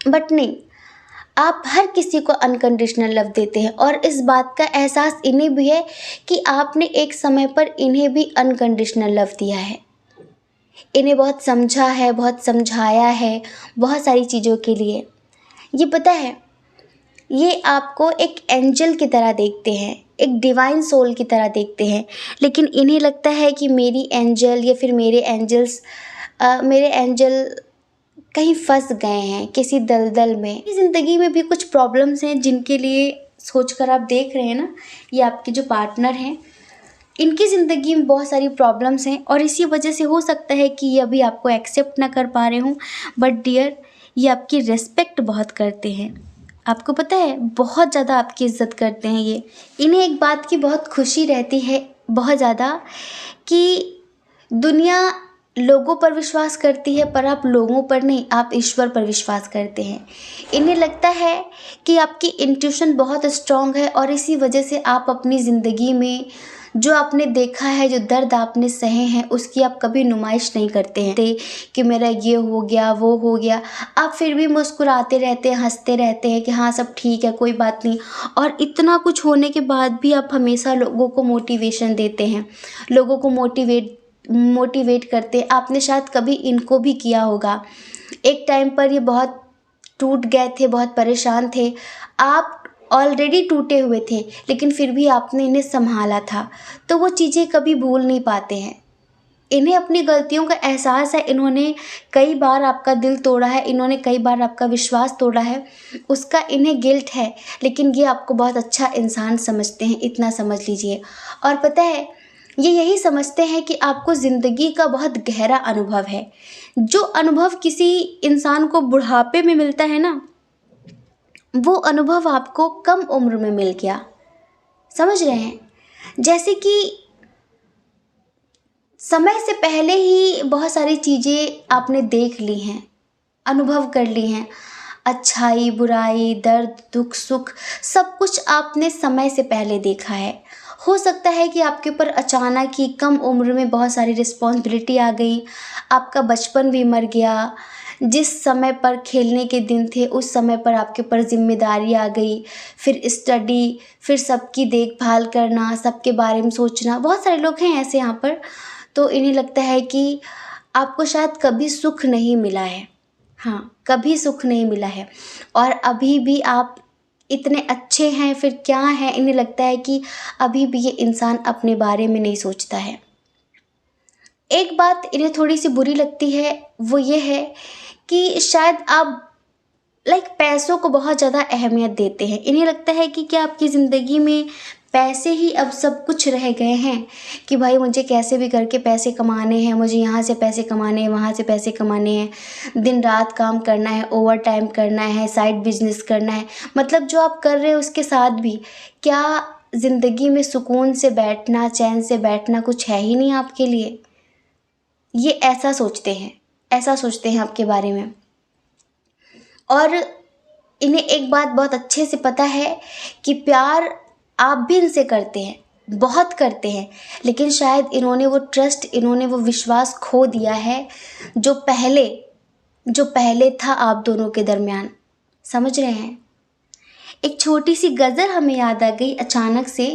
बट नहीं, आप हर किसी को अनकंडीशनल लव देते हैं और इस बात का एहसास इन्हें भी है कि आपने एक समय पर इन्हें भी अनकंडीशनल लव दिया है। इन्हें बहुत समझा है, बहुत समझाया है, बहुत सारी चीज़ों के लिए। ये पता है, ये आपको एक एंजल की तरह देखते हैं, एक डिवाइन सोल की तरह देखते हैं, लेकिन इन्हें लगता है कि मेरी एंजल या फिर मेरे एंजल कहीं फंस गए हैं किसी दलदल में। ज़िंदगी में भी कुछ प्रॉब्लम्स हैं जिनके लिए सोचकर आप देख रहे हैं ना, ये आपके जो पार्टनर हैं, इनकी ज़िंदगी में बहुत सारी प्रॉब्लम्स हैं और इसी वजह से हो सकता है कि ये अभी आपको एक्सेप्ट ना कर पा रहे हों। बट डियर, ये आपकी रिस्पेक्ट बहुत करते हैं, आपको पता है, बहुत ज़्यादा आपकी इज़्ज़त करते हैं ये। इन्हें एक बात की बहुत खुशी रहती है, बहुत ज़्यादा, कि दुनिया लोगों पर विश्वास करती है पर आप लोगों पर नहीं, आप ईश्वर पर विश्वास करते हैं। इन्हें लगता है कि आपकी इंट्यूशन बहुत स्ट्रांग है और इसी वजह से आप अपनी ज़िंदगी में जो आपने देखा है, जो दर्द आपने सहे हैं, उसकी आप कभी नुमाइश नहीं करते हैं कि मेरा ये हो गया, वो हो गया। आप फिर भी मुस्कुराते रहते हैं, हंसते रहते हैं कि हाँ सब ठीक है, कोई बात नहीं। और इतना कुछ होने के बाद भी आप हमेशा लोगों को मोटिवेशन देते हैं, लोगों को मोटिवेट करते। आपने शायद कभी इनको भी किया होगा। एक टाइम पर ये बहुत टूट गए थे, बहुत परेशान थे, आप ऑलरेडी टूटे हुए थे, लेकिन फिर भी आपने इन्हें संभाला था। तो वो चीज़ें कभी भूल नहीं पाते हैं। इन्हें अपनी गलतियों का एहसास है, इन्होंने कई बार आपका दिल तोड़ा है, इन्होंने कई बार आपका विश्वास तोड़ा है, उसका इन्हें गिल्ट है, लेकिन ये आपको बहुत अच्छा इंसान समझते हैं, इतना समझ लीजिए। और पता है, ये यही समझते हैं कि आपको ज़िंदगी का बहुत गहरा अनुभव है। जो अनुभव किसी इंसान को बुढ़ापे में मिलता है ना, वो अनुभव आपको कम उम्र में मिल गया, समझ रहे हैं? जैसे कि समय से पहले ही बहुत सारी चीज़ें आपने देख ली हैं, अनुभव कर ली हैं, अच्छाई बुराई, दर्द दुख सुख, सब कुछ आपने समय से पहले देखा है। हो सकता है कि आपके ऊपर अचानक ही कम उम्र में बहुत सारी रिस्पॉन्सिबिलिटी आ गई, आपका बचपन भी मर गया। जिस समय पर खेलने के दिन थे उस समय पर आपके ऊपर जिम्मेदारी आ गई, फिर स्टडी, फिर सबकी देखभाल करना, सबके बारे में सोचना। बहुत सारे लोग हैं ऐसे यहाँ पर, तो इन्हें लगता है कि आपको शायद कभी सुख नहीं मिला है, हाँ कभी सुख नहीं मिला है, और अभी भी आप इतने अच्छे हैं, फिर क्या है, इन्हें लगता है कि अभी भी ये इंसान अपने बारे में नहीं सोचता है। एक बात इन्हें थोड़ी सी बुरी लगती है, वो ये है कि शायद आप पैसों को बहुत ज़्यादा अहमियत देते हैं। इन्हें लगता है कि क्या आपकी ज़िंदगी में पैसे ही अब सब कुछ रह गए हैं, कि भाई मुझे कैसे भी करके पैसे कमाने हैं, मुझे यहाँ से पैसे कमाने हैं, वहाँ से पैसे कमाने हैं, दिन रात काम करना है, ओवर टाइम करना है, साइड बिजनेस करना है। मतलब जो आप कर रहे हैं उसके साथ भी क्या ज़िंदगी में सुकून से बैठना, चैन से बैठना कुछ है ही नहीं आपके लिए? ये ऐसा सोचते हैं आपके बारे में। और इन्हें एक बात बहुत अच्छे से पता है कि प्यार आप भी इनसे करते हैं, बहुत करते हैं, लेकिन शायद इन्होंने वो ट्रस्ट, इन्होंने वो विश्वास खो दिया है जो पहले था आप दोनों के दरमियान, समझ रहे हैं? एक छोटी सी गज़ल हमें याद आ गई अचानक से।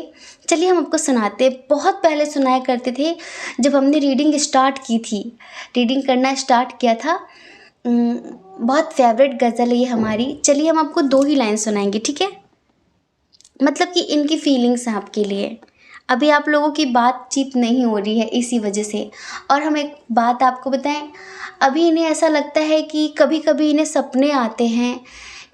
चलिए हम आपको सुनाते हैं। बहुत पहले सुनाया करते थे जब हमने रीडिंग स्टार्ट की थी, रीडिंग करना स्टार्ट किया था। बहुत फेवरेट गज़ल है ये हमारी। चलिए हम आपको 2 ही लाइन सुनाएंगे, ठीक है? मतलब कि इनकी फीलिंग्स हैं आपके लिए। अभी आप लोगों की बातचीत नहीं हो रही है इसी वजह से। और हम एक बात आपको बताएं, अभी इन्हें ऐसा लगता है कि कभी कभी इन्हें सपने आते हैं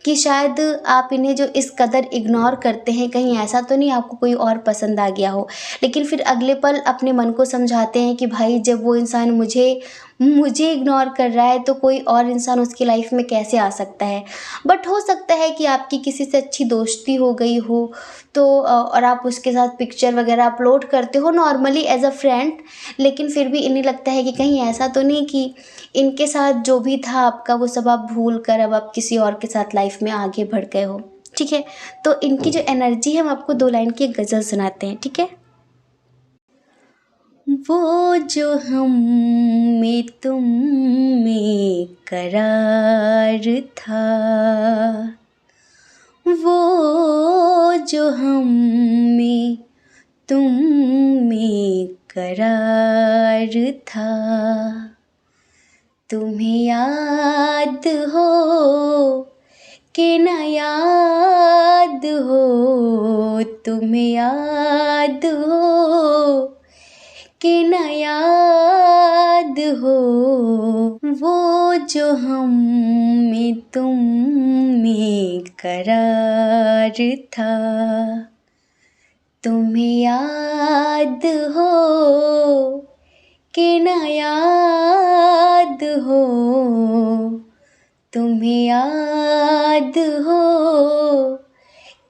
कि शायद आप इन्हें जो इस कदर इग्नोर करते हैं, कहीं ऐसा तो नहीं आपको कोई और पसंद आ गया हो। लेकिन फिर अगले पल अपने मन को समझाते हैं कि भाई जब वो इंसान मुझे मुझे इग्नोर कर रहा है तो कोई और इंसान उसकी लाइफ में कैसे आ सकता है। बट हो सकता है कि आपकी किसी से अच्छी दोस्ती हो गई हो तो और आप उसके साथ पिक्चर वगैरह अपलोड करते हो नॉर्मली एज अ फ्रेंड, लेकिन फिर भी इन्हें लगता है कि कहीं ऐसा तो नहीं कि इनके साथ जो भी था आपका वो सब आप भूल कर अब आप किसी और के साथ लाइफ में आगे बढ़ गए हो। ठीक है, तो इनकी जो एनर्जी है हम आपको 2 लाइन की एक गज़ल सुनाते हैं, ठीक है? वो जो हम में तुम में करार था, वो जो हम में तुम में करार था, तुम्हें याद हो कि न याद हो, तुम्हें याद हो कि न याद हो, वो जो हम में तुम में करार था, तुम्हें याद हो कि न याद हो, तुम्हें याद हो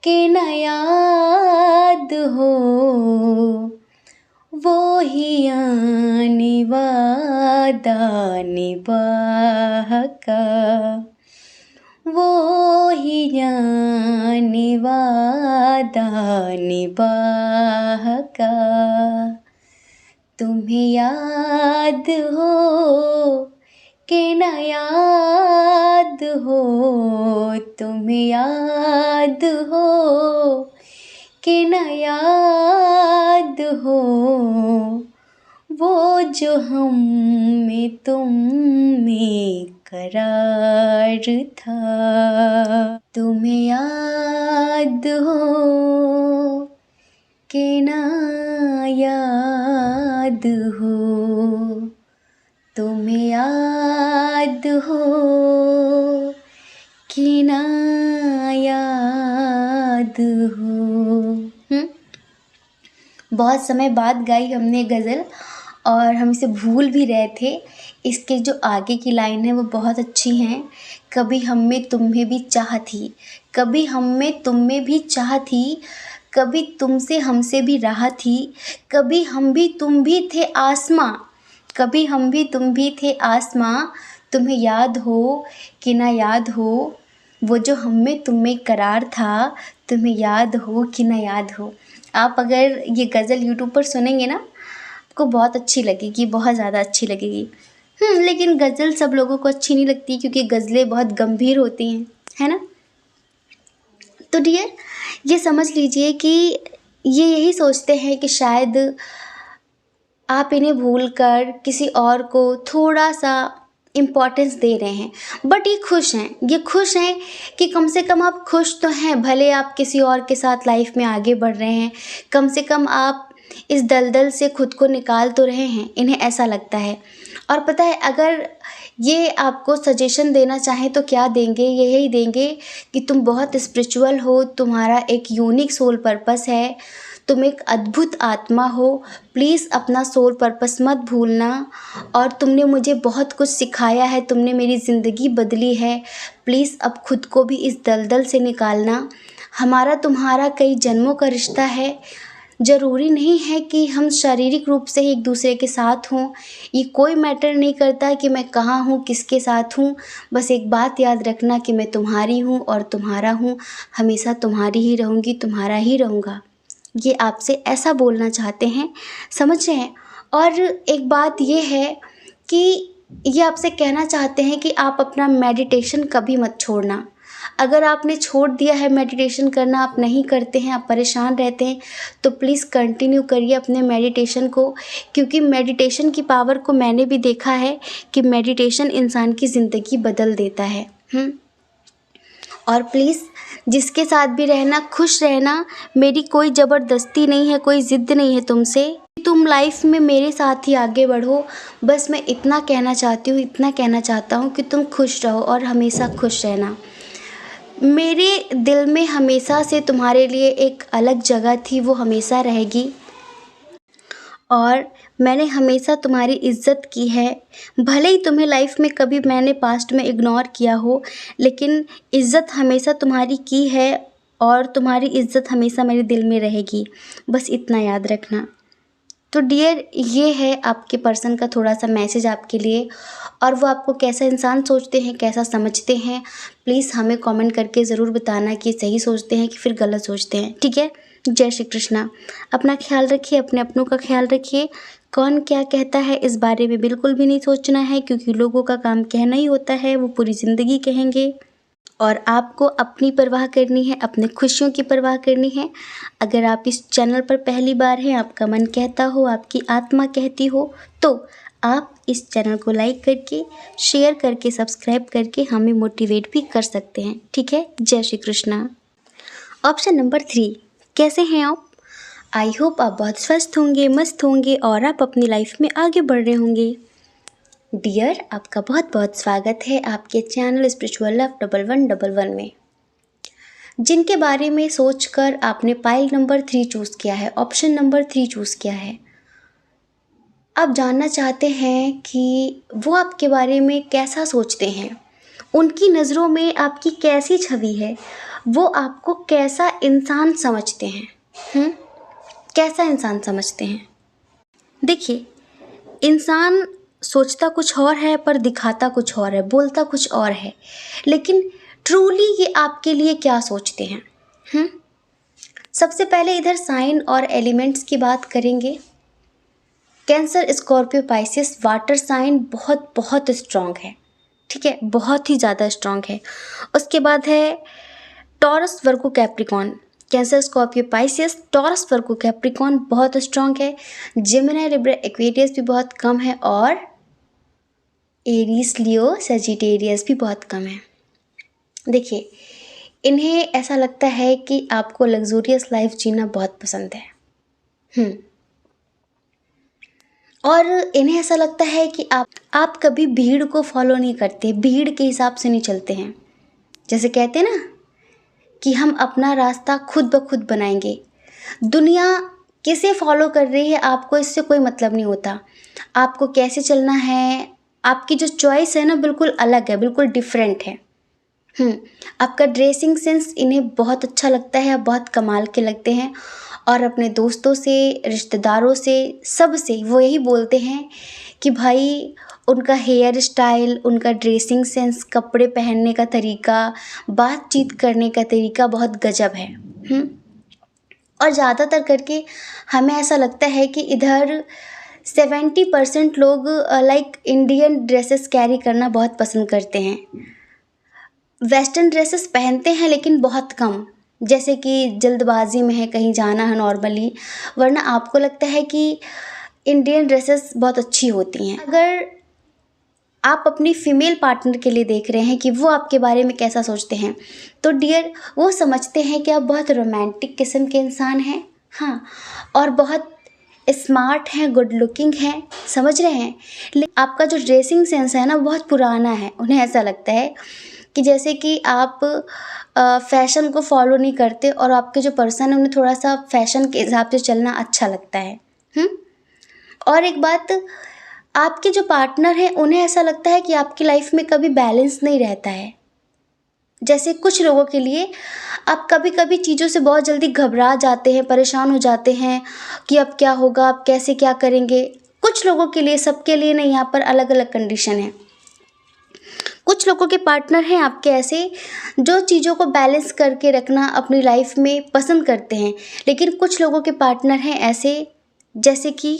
कि न याद हो, वो ही आने वादा निभा का, वो ही आने वादा निभा का, तुम्हें याद हो कि न याद हो, तुम्हें याद हो कि न याद हो, वो जो हम में तुम में करार था, तुम्हें याद हो कि न याद हो, तुम्हें याद हो कि न याद हो। बहुत समय बाद गाई हमने गज़ल और हम इसे भूल भी रहे थे। इसके जो आगे की लाइन है वो बहुत अच्छी हैं। कभी हम में तुम्हें भी चाह थी, कभी हम में तुम में भी चाह थी, कभी तुमसे हमसे भी राह थी, कभी हम भी तुम भी थे आसमां, कभी हम भी तुम भी थे आसमां, तुम्हें याद हो कि ना याद हो, वो जो हम में तुम में करार था, तुम्हें याद हो कि ना याद हो। आप अगर ये गज़ल यूट्यूब पर सुनेंगे ना आपको बहुत अच्छी लगेगी, बहुत ज़्यादा अच्छी लगेगी। लेकिन गज़ल सब लोगों को अच्छी नहीं लगती क्योंकि गज़लें बहुत गंभीर होती हैं, है ना? तो डियर ये समझ लीजिए कि ये यही सोचते हैं कि शायद आप इन्हें भूलकर किसी और को थोड़ा सा इम्पोर्टेंस दे रहे हैं। बट ये खुश हैं कि कम से कम आप खुश तो हैं, भले आप किसी और के साथ लाइफ में आगे बढ़ रहे हैं, कम से कम आप इस दलदल से खुद को निकाल तो रहे हैं, इन्हें ऐसा लगता है। और पता है अगर ये आपको सजेशन देना चाहें तो क्या देंगे, यही देंगे कि तुम बहुत स्पिरिचुअल हो, तुम्हारा एक यूनिक सोल पर्पस है, तुम एक अद्भुत आत्मा हो, प्लीज़ अपना सोल पर्पस मत भूलना। और तुमने मुझे बहुत कुछ सिखाया है, तुमने मेरी ज़िंदगी बदली है, प्लीज़ अब खुद को भी इस दलदल से निकालना। हमारा तुम्हारा कई जन्मों का रिश्ता है, ज़रूरी नहीं है कि हम शारीरिक रूप से ही एक दूसरे के साथ हों, ये कोई मैटर नहीं करता कि मैं कहाँ हूँ, किसके साथ हूँ। बस एक बात याद रखना कि मैं तुम्हारी हूँ और तुम्हारा हूँ, हमेशा तुम्हारी ही रहूँगी, तुम्हारा ही रहूँगा। ये आपसे ऐसा बोलना चाहते हैं, समझ रहे हैं? और एक बात ये है कि ये आपसे कहना चाहते हैं कि आप अपना मेडिटेशन कभी मत छोड़ना, अगर आपने छोड़ दिया है मेडिटेशन करना, आप नहीं करते हैं, आप परेशान रहते हैं, तो प्लीज़ कंटिन्यू करिए अपने मेडिटेशन को, क्योंकि मेडिटेशन की पावर को मैंने भी देखा है कि मेडिटेशन इंसान की ज़िंदगी बदल देता है। और प्लीज़ जिसके साथ भी रहना, खुश रहना। मेरी कोई ज़बरदस्ती नहीं है, कोई ज़िद नहीं है तुमसे। तुम लाइफ में मेरे साथ ही आगे बढ़ो। बस मैं इतना कहना चाहती हूँ, इतना कहना चाहता हूँ कि तुम खुश रहो और हमेशा खुश रहना। मेरे दिल में हमेशा से तुम्हारे लिए एक अलग जगह थी, वो हमेशा रहेगी। और मैंने हमेशा तुम्हारी इज़्ज़त की है। भले ही तुम्हें लाइफ में कभी मैंने पास्ट में इग्नोर किया हो, लेकिन इज़्ज़त हमेशा तुम्हारी की है और तुम्हारी इज़्ज़त हमेशा मेरे दिल में रहेगी। बस इतना याद रखना। तो डियर, ये है आपके पर्सन का थोड़ा सा मैसेज आपके लिए, और वो आपको कैसा इंसान सोचते हैं, कैसा समझते हैं, प्लीज़ हमें कमेंट करके ज़रूर बताना कि सही सोचते हैं कि फिर गलत सोचते हैं। ठीक है। जय श्री कृष्णा। अपना ख्याल रखिए, अपने अपनों का ख्याल रखिए। कौन क्या कहता है इस बारे में बिल्कुल भी नहीं सोचना है, क्योंकि लोगों का काम कहना ही होता है, वो पूरी ज़िंदगी कहेंगे। और आपको अपनी परवाह करनी है, अपने खुशियों की परवाह करनी है। अगर आप इस चैनल पर पहली बार हैं, आपका मन कहता हो, आपकी आत्मा कहती हो, तो आप इस चैनल को लाइक करके, शेयर करके, सब्सक्राइब करके हमें मोटिवेट भी कर सकते हैं। ठीक है। जय श्री कृष्णा। ऑप्शन नंबर 3, कैसे हैं आप? आई होप आप बहुत स्वस्थ होंगे, मस्त होंगे और आप अपनी लाइफ में आगे बढ़ रहे होंगे। डियर, आपका बहुत बहुत स्वागत है आपके चैनल स्पिरिचुअल लव 1111 में। जिनके बारे में सोचकर आपने पाइल नंबर 3 चूज़ किया है, ऑप्शन नंबर 3 चूज़ किया है, आप जानना चाहते हैं कि वो आपके बारे में कैसा सोचते हैं, उनकी नज़रों में आपकी कैसी छवि है, वो आपको कैसा इंसान समझते हैं। कैसा इंसान समझते हैं? देखिए, इंसान सोचता कुछ और है पर दिखाता कुछ और है, बोलता कुछ और है, लेकिन ट्रूली ये आपके लिए क्या सोचते हैं? सबसे पहले इधर साइन और एलिमेंट्स की बात करेंगे। Cancer, Scorpio, Pisces, water sign बहुत बहुत स्ट्रॉन्ग है। ठीक है, बहुत ही ज़्यादा स्ट्रॉन्ग है। उसके बाद है Taurus, Virgo, Capricorn. Cancer, Scorpio, Pisces, Taurus, Virgo, Capricorn बहुत स्ट्रॉन्ग है। जेमिनी, लिब्रा, एक्वेरियस भी बहुत कम है, और एरीज, लियो, सजिटेरियस भी बहुत कम है। देखिए, इन्हें ऐसा लगता है कि आपको लग्जूरियस लाइफ जीना बहुत पसंद है। और इन्हें ऐसा लगता है कि आप कभी भीड़ को फॉलो नहीं करते, भीड़ के हिसाब से नहीं चलते हैं। जैसे कहते हैं ना कि हम अपना रास्ता खुद ब खुद बनाएंगे। दुनिया किसे फॉलो कर रही है, आपको इससे कोई मतलब नहीं होता। आपको कैसे चलना है, आपकी जो चॉइस है ना, बिल्कुल अलग है, बिल्कुल डिफरेंट है। आपका ड्रेसिंग सेंस इन्हें बहुत अच्छा लगता है, बहुत कमाल के लगते हैं, और अपने दोस्तों से, रिश्तेदारों से, सब से वो यही बोलते हैं कि भाई उनका हेयर स्टाइल, उनका ड्रेसिंग सेंस, कपड़े पहनने का तरीका, बातचीत करने का तरीका बहुत गजब है। और ज़्यादातर करके हमें ऐसा लगता है कि इधर 70% लोग लाइक इंडियन ड्रेसेस कैरी करना बहुत पसंद करते हैं। वेस्टर्न ड्रेसेस पहनते हैं लेकिन बहुत कम, जैसे कि जल्दबाजी में है, कहीं जाना है नॉर्मली, वरना आपको लगता है कि इंडियन ड्रेसेस बहुत अच्छी होती हैं। अगर आप अपनी फीमेल पार्टनर के लिए देख रहे हैं कि वो आपके बारे में कैसा सोचते हैं, तो डियर, वो समझते हैं कि आप बहुत रोमांटिक किस्म के इंसान हैं, और बहुत स्मार्ट हैं, गुड लुकिंग हैं, समझ रहे हैं। लेकिन आपका जो ड्रेसिंग सेंस है ना, बहुत पुराना है। उन्हें ऐसा लगता है कि जैसे कि आप फैशन को फॉलो नहीं करते, और आपके जो पर्सन है उन्हें थोड़ा सा फैशन के हिसाब से चलना अच्छा लगता है। और एक बात, आपके जो पार्टनर हैं उन्हें ऐसा लगता है कि आपकी लाइफ में कभी बैलेंस नहीं रहता है। जैसे कुछ लोगों के लिए आप कभी कभी चीज़ों से बहुत जल्दी घबरा जाते हैं, परेशान हो जाते हैं कि अब क्या होगा, अब कैसे क्या करेंगे। कुछ लोगों के लिए, सबके लिए नहीं, यहाँ पर अलग अलग कंडीशन है। कुछ लोगों के पार्टनर हैं आपके ऐसे जो चीज़ों को बैलेंस करके रखना अपनी लाइफ में पसंद करते हैं, लेकिन कुछ लोगों के पार्टनर हैं ऐसे जैसे कि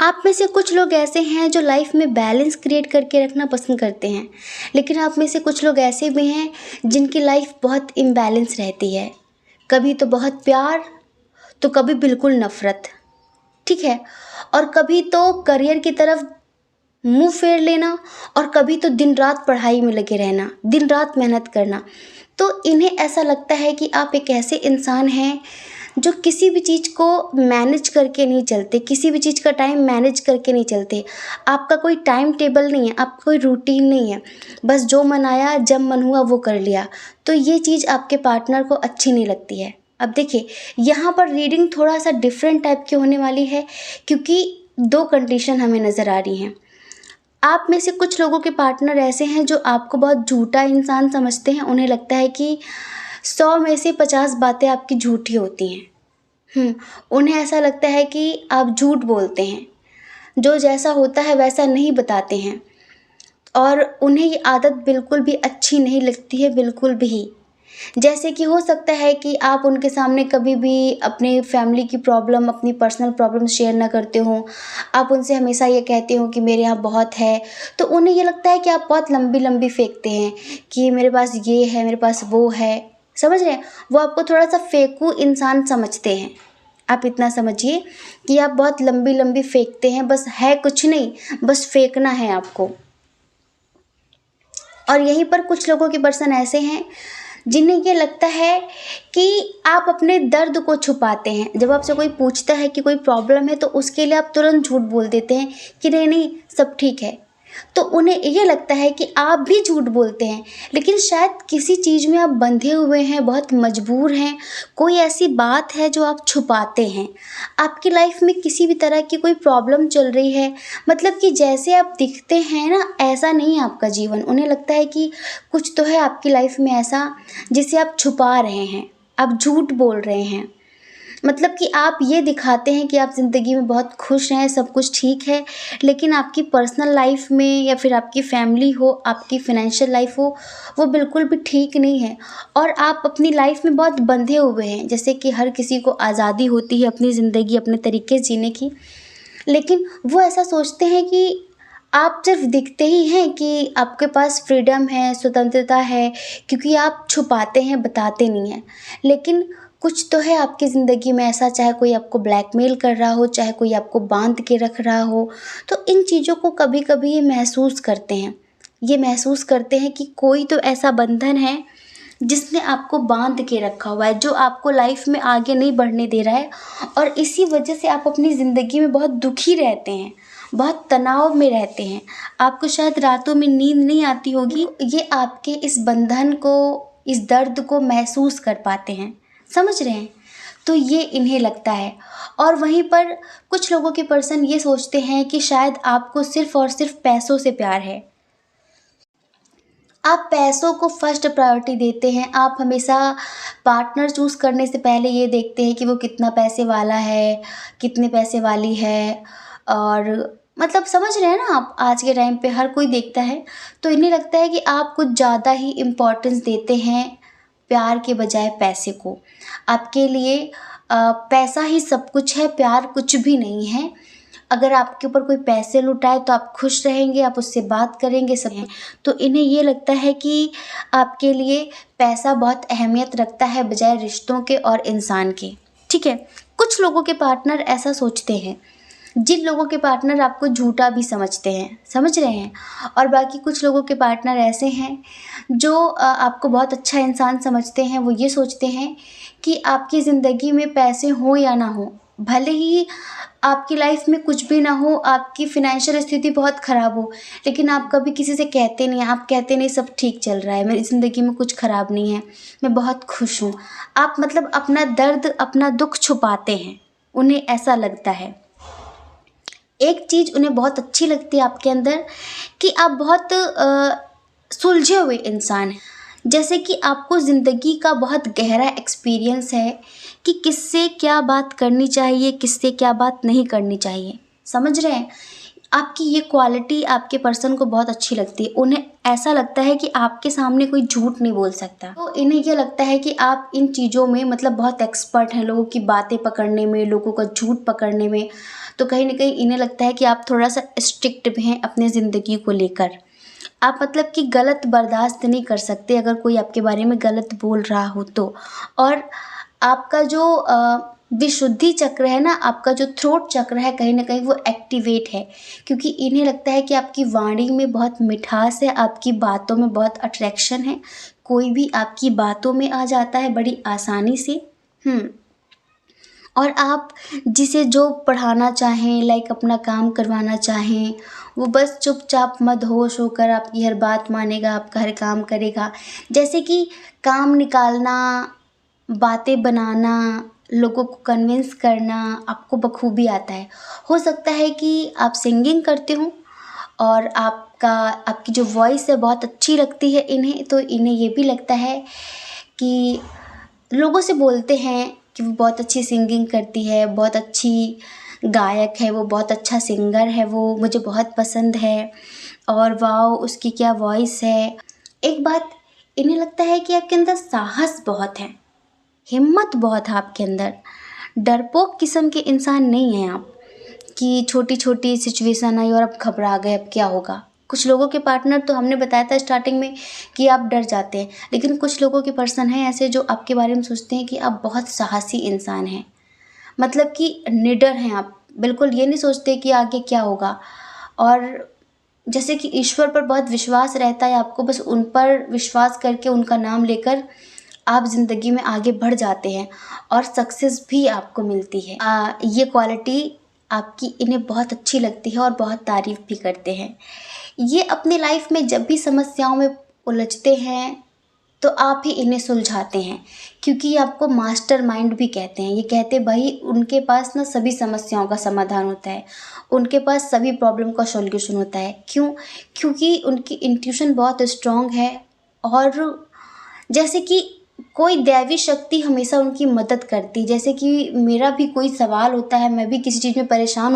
आप में से कुछ लोग ऐसे हैं जो लाइफ में बैलेंस क्रिएट करके रखना पसंद करते हैं, लेकिन आप में से कुछ लोग ऐसे भी हैं जिनकी लाइफ बहुत इम्बैलेंस रहती है। कभी तो बहुत प्यार, तो कभी बिल्कुल नफ़रत, ठीक है? और कभी तो करियर की तरफ मुँह फेर लेना, और कभी तो दिन रात पढ़ाई में लगे रहना, दिन रात मेहनत करना। तो इन्हें ऐसा लगता है कि आप एक ऐसे इंसान हैं जो किसी भी चीज़ को मैनेज करके नहीं चलते, किसी भी चीज़ का टाइम मैनेज करके नहीं चलते। आपका कोई टाइम टेबल नहीं है, आपका कोई रूटीन नहीं है, बस जो मन आया जब मन हुआ वो कर लिया। तो ये चीज़ आपके पार्टनर को अच्छी नहीं लगती है। अब देखिए, यहाँ पर रीडिंग थोड़ा सा डिफरेंट टाइप की होने वाली है, क्योंकि 2 कंडीशन हमें नज़र आ रही हैं। आप में से कुछ लोगों के पार्टनर ऐसे हैं जो आपको बहुत झूठा इंसान समझते हैं। उन्हें लगता है कि 100 में से 50 बातें आपकी झूठी होती हैं। उन्हें ऐसा लगता है कि आप झूठ बोलते हैं, जो जैसा होता है वैसा नहीं बताते हैं, और उन्हें ये आदत बिल्कुल भी अच्छी नहीं लगती है, बिल्कुल भी। जैसे कि हो सकता है कि आप उनके सामने कभी भी अपने फैमिली की प्रॉब्लम, अपनी पर्सनल प्रॉब्लम शेयर ना करते हों। आप उनसे हमेशा ये कहते हो कि मेरे यहाँ बहुत है, तो उन्हें ये लगता है कि आप बहुत लंबी-लंबी फेंकते हैं कि मेरे पास ये है, मेरे पास वो है। समझ रहे हैं? वो आपको थोड़ा-सा फेंकू इंसान समझते हैं। आप इतना समझिए कि आप बहुत लंबी-लंबी फेंकते हैं, बस है कुछ नहीं, बस फेंकना है आपको। और यहीं पर कुछ लोगों के पर्सन ऐसे हैं जिन्हें ये लगता है कि आप अपने दर्द को छुपाते हैं। जब आपसे कोई पूछता है कि कोई प्रॉब्लम है, तो उसके लिए आप तुरंत झूठ बोल देते हैं कि नहीं नहीं सब ठीक है। तो उन्हें ये लगता है कि आप भी झूठ बोलते हैं, लेकिन शायद किसी चीज़ में आप बंधे हुए हैं, बहुत मजबूर हैं, कोई ऐसी बात है जो आप छुपाते हैं। आपकी लाइफ में किसी भी तरह की कोई प्रॉब्लम चल रही है, मतलब कि जैसे आप दिखते हैं ना, ऐसा नहीं है आपका जीवन। उन्हें लगता है कि कुछ तो है आपकी लाइफ में ऐसा जिसे आप छुपा रहे हैं, आप झूठ बोल रहे हैं। मतलब कि आप ये दिखाते हैं कि आप ज़िंदगी में बहुत खुश हैं, सब कुछ ठीक है, लेकिन आपकी पर्सनल लाइफ में या फिर आपकी फैमिली हो, आपकी फ़ाइनेंशियल लाइफ हो, वो बिल्कुल भी ठीक नहीं है, और आप अपनी लाइफ में बहुत बंधे हुए हैं। जैसे कि हर किसी को आज़ादी होती है अपनी ज़िंदगी अपने तरीके से जीने की, लेकिन वो ऐसा सोचते हैं कि आप सिर्फ दिखते ही हैं कि आपके पास फ्रीडम है, स्वतंत्रता है, क्योंकि आप छुपाते हैं, बताते नहीं हैं। लेकिन कुछ तो है आपकी ज़िंदगी में ऐसा, चाहे कोई आपको ब्लैकमेल कर रहा हो, चाहे कोई आपको बांध के रख रहा हो। तो इन चीज़ों को कभी-कभी ये महसूस करते हैं। ये महसूस करते हैं कि कोई तो ऐसा बंधन है जिसने आपको बांध के रखा हुआ है, जो आपको लाइफ में आगे नहीं बढ़ने दे रहा है, और इसी वजह से आप अपनी ज़िंदगी में बहुत दुखी रहते हैं, बहुत तनाव में रहते हैं। आपको शायद रातों में नींद नहीं आती होगी। ये आपके इस बंधन को, इस दर्द को महसूस कर पाते हैं। समझ रहे हैं? तो ये इन्हें लगता है। और वहीं पर कुछ लोगों के पर्सन ये सोचते हैं कि शायद आपको सिर्फ़ और सिर्फ़ पैसों से प्यार है। आप पैसों को फर्स्ट प्रायोरिटी देते हैं। आप हमेशा पार्टनर चूज़ करने से पहले ये देखते हैं कि वो कितना पैसे वाला है, कितने पैसे वाली है, और मतलब समझ रहे हैं ना आप, आज के टाइम पे हर कोई देखता है। तो इन्हें लगता है कि आप कुछ ज़्यादा ही इम्पोर्टेंस देते हैं प्यार के बजाय पैसे को। आपके लिए पैसा ही सब कुछ है, प्यार कुछ भी नहीं है। अगर आपके ऊपर कोई पैसे लुटाए तो आप खुश रहेंगे, आप उससे बात करेंगे, सब हैं। तो इन्हें ये लगता है कि आपके लिए पैसा बहुत अहमियत रखता है बजाय रिश्तों के और इंसान के, ठीक है? कुछ लोगों के पार्टनर ऐसा सोचते हैं, जिन लोगों के पार्टनर आपको झूठा भी समझते हैं, समझ रहे हैं? और बाकी कुछ लोगों के पार्टनर ऐसे हैं जो आपको बहुत अच्छा इंसान समझते हैं। वो ये सोचते हैं कि आपकी ज़िंदगी में पैसे हों या ना हों, भले ही आपकी लाइफ में कुछ भी ना हो, आपकी फ़ाइनेंशियल स्थिति बहुत ख़राब हो, लेकिन आप कभी किसी से कहते नहीं हैं। आप कहते नहीं सब ठीक चल रहा है, मेरी ज़िंदगी में कुछ ख़राब नहीं है, मैं बहुत खुश हूँ। आप मतलब अपना दर्द, अपना दुःख छुपाते हैं, उन्हें ऐसा लगता है। एक चीज़ उन्हें बहुत अच्छी लगती है आपके अंदर, कि आप बहुत सुलझे हुए इंसान हैं। जैसे कि आपको ज़िंदगी का बहुत गहरा एक्सपीरियंस है कि किससे क्या बात करनी चाहिए, किससे क्या बात नहीं करनी चाहिए। समझ रहे हैं? आपकी ये क्वालिटी आपके पर्सन को बहुत अच्छी लगती है। उन्हें ऐसा लगता है कि आपके सामने कोई झूठ नहीं बोल सकता। तो इन्हें ये लगता है कि आप इन चीज़ों में मतलब बहुत एक्सपर्ट हैं, लोगों की बातें पकड़ने में, लोगों का झूठ पकड़ने में। तो कहीं न कहीं इन्हें लगता है कि आप थोड़ा-सा स्ट्रिक्ट भी हैं अपनी ज़िंदगी को लेकर। आप मतलब कि गलत बर्दाश्त नहीं कर सकते अगर कोई आपके बारे में गलत बोल रहा हो तो। और आपका जो विशुद्धि चक्र है ना, आपका जो थ्रोट चक्र है, कहीं न कहीं वो एक्टिवेट है, क्योंकि इन्हें लगता है कि आपकी वाणी में बहुत मिठास है, आपकी बातों में बहुत अट्रैक्शन है। कोई भी आपकी बातों में आ जाता है बड़ी आसानी से। और आप जिसे जो पढ़ाना चाहें, लाइक अपना काम करवाना चाहें, वो बस चुपचाप मदहोश होकर आपकी हर बात मानेगा, आपका हर काम करेगा। जैसे कि काम निकालना, बातें बनाना, लोगों को कन्विंस करना आपको बखूबी आता है। हो सकता है कि आप सिंगिंग करते हो और आपकी जो वॉइस है बहुत अच्छी लगती है इन्हें, तो इन्हें ये भी लगता है कि लोगों से बोलते हैं कि वो बहुत अच्छी सिंगिंग करती है, बहुत अच्छी गायक है, वो बहुत अच्छा सिंगर है, वो मुझे बहुत पसंद है और वाओ उसकी क्या वॉइस है। एक बात इन्हें लगता है कि आपके अंदर साहस बहुत है, हिम्मत बहुत है आपके अंदर। डरपोक किस्म के इंसान नहीं हैं आप कि छोटी-छोटी सिचुएशन आई और अब घबरा गए, अब क्या होगा। कुछ लोगों के पार्टनर तो हमने बताया था स्टार्टिंग में कि आप डर जाते हैं, लेकिन कुछ लोगों के पर्सन हैं ऐसे जो आपके बारे में सोचते हैं कि आप बहुत साहसी इंसान हैं। मतलब कि निडर हैं आप, बिल्कुल ये नहीं सोचते कि आगे क्या होगा। और जैसे कि ईश्वर पर बहुत विश्वास रहता है आपको, बस उन पर विश्वास करके उनका नाम लेकर आप ज़िंदगी में आगे बढ़ जाते हैं और सक्सेस भी आपको मिलती है। ये क्वालिटी आपकी इन्हें बहुत अच्छी लगती है और बहुत तारीफ़ भी करते हैं। ये अपनी लाइफ में जब भी समस्याओं में उलझते हैं तो आप ही इन्हें सुलझाते हैं, क्योंकि ये आपको मास्टरमाइंड भी कहते हैं। ये कहते भाई उनके पास ना सभी समस्याओं का समाधान होता है, उनके पास सभी प्रॉब्लम का सॉल्यूशन होता है। क्यों? क्योंकि उनकी इंट्यूशन बहुत स्ट्रॉन्ग है। और जैसे कि कोई दैवी शक्ति हमेशा उनकी मदद करती है। जैसे कि मेरा भी कोई सवाल होता है, मैं भी किसी चीज़ में परेशान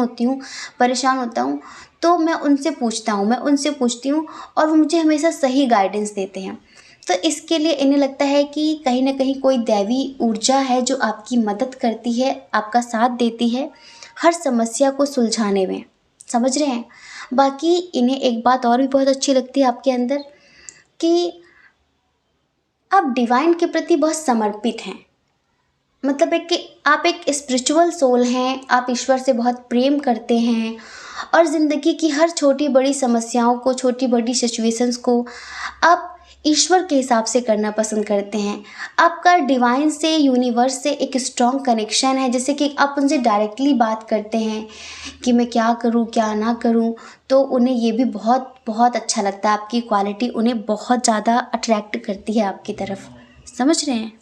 होता हूँ, तो मैं उनसे पूछती हूँ और वो मुझे हमेशा सही गाइडेंस देते हैं। तो इसके लिए इन्हें लगता है कि कहीं न कहीं कोई दैवी ऊर्जा है जो आपकी मदद करती है, आपका साथ देती है हर समस्या को सुलझाने में। समझ रहे हैं? बाकी इन्हें एक बात और भी बहुत अच्छी लगती है आपके अंदर कि आप डिवाइन के प्रति बहुत समर्पित हैं। मतलब एक कि आप एक स्पिरिचुअल सोल हैं, आप ईश्वर से बहुत प्रेम करते हैं और ज़िंदगी की हर छोटी-बड़ी समस्याओं को, छोटी-बड़ी सिचुएशंस को आप ईश्वर के हिसाब से करना पसंद करते हैं। आपका डिवाइन से, यूनिवर्स से एक स्ट्रॉन्ग कनेक्शन है, जैसे कि आप उनसे डायरेक्टली बात करते हैं कि मैं क्या करूँ, क्या ना करूँ, तो उन्हें ये भी बहुत बहुत अच्छा लगता है। आपकी क्वालिटी उन्हें बहुत ज़्यादा अट्रैक्ट करती है आपकी तरफ। समझ रहे हैं?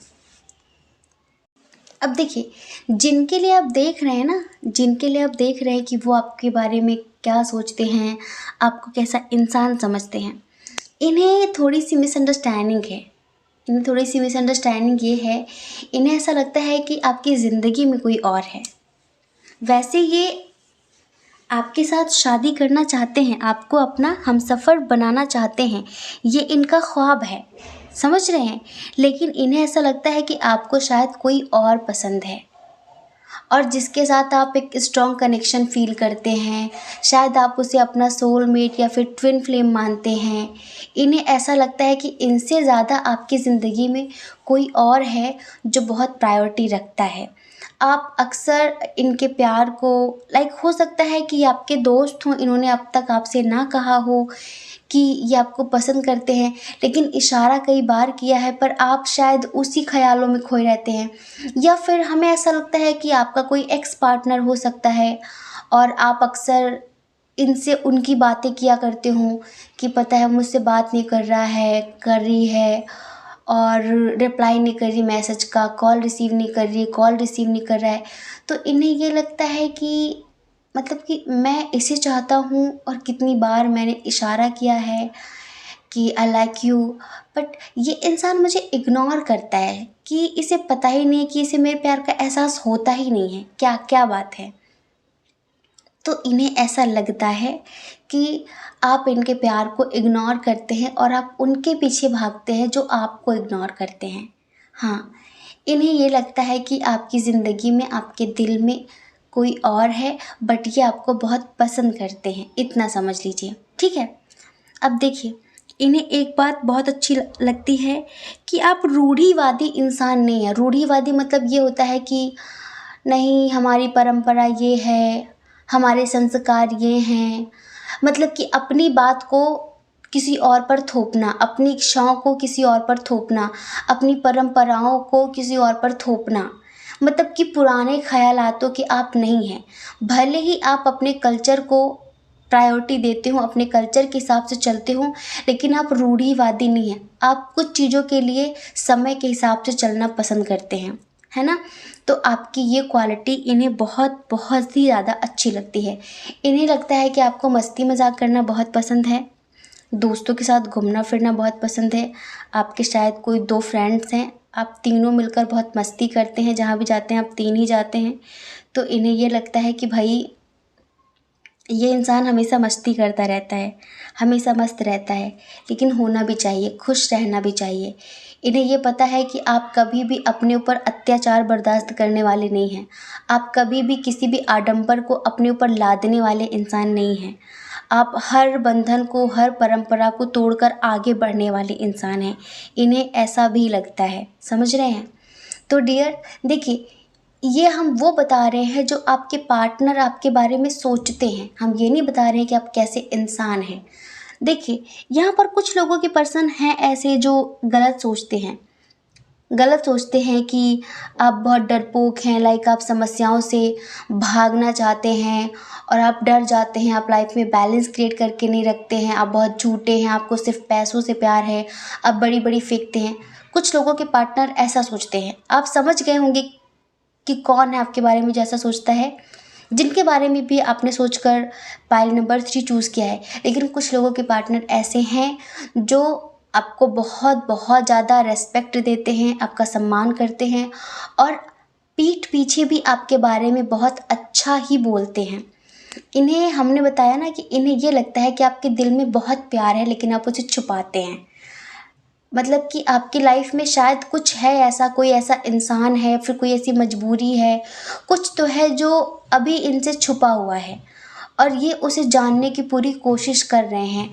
अब देखिए, जिनके लिए आप देख रहे हैं कि वो आपके बारे में क्या सोचते हैं, आपको कैसा इंसान समझते हैं, इन्हें थोड़ी-सी मिसअंडरस्टैंडिंग है। इन्हें थोड़ी-सी मिसअंडरस्टैंडिंग ये है, इन्हें ऐसा लगता है कि आपकी ज़िंदगी में कोई और है। वैसे ये आपके साथ शादी करना चाहते हैं, आपको अपना हमसफ़र बनाना चाहते हैं, ये इनका ख्वाब है। समझ रहे हैं? लेकिन इन्हें ऐसा लगता है कि आपको शायद कोई और पसंद है और जिसके साथ आप एक स्ट्रॉन्ग कनेक्शन फ़ील करते हैं, शायद आप उसे अपना सोलमेट या फिर ट्विन फ्लेम मानते हैं। इन्हें ऐसा लगता है कि इनसे ज़्यादा आपकी ज़िंदगी में कोई और है जो बहुत प्रायोरिटी रखता है। आप अक्सर इनके प्यार को, लाइक हो सकता है कि ये आपके दोस्त हों, इन्होंने अब तक आपसे ना कहा हो कि ये आपको पसंद करते हैं, लेकिन इशारा कई बार किया है, पर आप शायद उसी ख़यालों में खोए रहते हैं। या फिर हमें ऐसा लगता है कि आपका कोई एक्स पार्टनर हो सकता है और आप अक्सर इनसे उनकी बातें किया करते हो कि पता है मुझसे बात नहीं कर रहा है, कर रही है और रिप्लाई नहीं कर रही मैसेज का, कॉल रिसीव नहीं कर रही, कॉल रिसीव नहीं कर रहा है। तो इन्हें ये लगता है कि मतलब कि मैं इसे चाहता हूँ और कितनी बार मैंने इशारा किया है कि आई लाइक यू, बट ये इंसान मुझे इग्नोर करता है कि इसे पता ही नहीं है कि इसे मेरे प्यार का एहसास होता ही नहीं है। क्या क्या बात है। तो इन्हें ऐसा लगता है कि आप इनके प्यार को इग्नोर करते हैं और आप उनके पीछे भागते हैं जो आपको इग्नोर करते हैं। हाँ, इन्हें ये लगता है कि आपकी ज़िंदगी में, आपके दिल में कोई और है, बट ये आपको बहुत पसंद करते हैं, इतना समझ लीजिए। ठीक है, अब देखिए, इन्हें एक बात बहुत अच्छी लगती है कि आप रूढ़िवादी इंसान नहीं हैं। रूढ़िवादी मतलब ये होता है कि नहीं, हमारी परंपरा ये है, हमारे संस्कार ये हैं, मतलब कि अपनी बात को किसी और पर थोपना, अपनी इच्छाओं को किसी और पर थोपना, अपनी परंपराओं को किसी और पर थोपना, मतलब कि पुराने ख्यालातों के आप नहीं हैं। भले ही आप अपने कल्चर को प्रायोरिटी देते हो, अपने कल्चर के हिसाब से चलते हो, लेकिन आप रूढ़िवादी नहीं हैं। आप कुछ चीज़ों के लिए समय के हिसाब से चलना पसंद करते हैं, है ना। तो आपकी ये क्वालिटी इन्हें बहुत बहुत ही ज़्यादा अच्छी लगती है। इन्हें लगता है कि आपको मस्ती मजाक करना बहुत पसंद है, दोस्तों के साथ घूमना फिरना बहुत पसंद है। आपके शायद कोई 2 फ्रेंड्स हैं, आप तीनों मिलकर बहुत मस्ती करते हैं, जहाँ भी जाते हैं आप 3 ही जाते हैं। तो इन्हें ये लगता है कि भाई ये इंसान हमेशा मस्ती करता रहता है, हमेशा मस्त रहता है, लेकिन होना भी चाहिए, खुश रहना भी चाहिए। इन्हें ये पता है कि आप कभी भी अपने ऊपर अत्याचार बर्दाश्त करने वाले नहीं हैं। आप कभी भी किसी भी आडंबर को अपने ऊपर लादने वाले इंसान नहीं हैं। आप हर बंधन को, हर परंपरा को तोड़कर आगे बढ़ने वाले इंसान हैं। इन्हें ऐसा भी लगता है, समझ रहे हैं। तो डियर देखिए, ये हम वो बता रहे हैं जो आपके पार्टनर आपके बारे में सोचते हैं। हम ये नहीं बता रहे हैं कि आप कैसे इंसान हैं। देखिए, यहाँ पर कुछ लोगों के पर्सन हैं ऐसे जो गलत सोचते हैं। गलत सोचते हैं कि आप बहुत डरपोक हैं, लाइक आप समस्याओं से भागना चाहते हैं और आप डर जाते हैं, आप लाइफ में बैलेंस क्रिएट करके नहीं रखते हैं, आप बहुत झूठे हैं, आपको सिर्फ पैसों से प्यार है, आप बड़ी बड़ी फेंकते हैं। कुछ लोगों के पार्टनर ऐसा सोचते हैं। आप समझ गए होंगे कि कौन है आपके बारे में जैसा सोचता है, जिनके बारे में भी आपने सोचकर पाइल नंबर 3 चूज़ किया है। लेकिन कुछ लोगों के पार्टनर ऐसे हैं जो आपको बहुत बहुत ज़्यादा रेस्पेक्ट देते हैं, आपका सम्मान करते हैं और पीठ पीछे भी आपके बारे में बहुत अच्छा ही बोलते हैं। इन्हें हमने बताया ना कि इन्हें ये लगता है कि आपके दिल में बहुत प्यार है, लेकिन आप उसे छुपाते हैं। मतलब कि आपकी लाइफ में शायद कुछ है ऐसा, कोई ऐसा इंसान है, फिर कोई ऐसी मजबूरी है, कुछ तो है जो अभी इनसे छुपा हुआ है और ये उसे जानने की पूरी कोशिश कर रहे हैं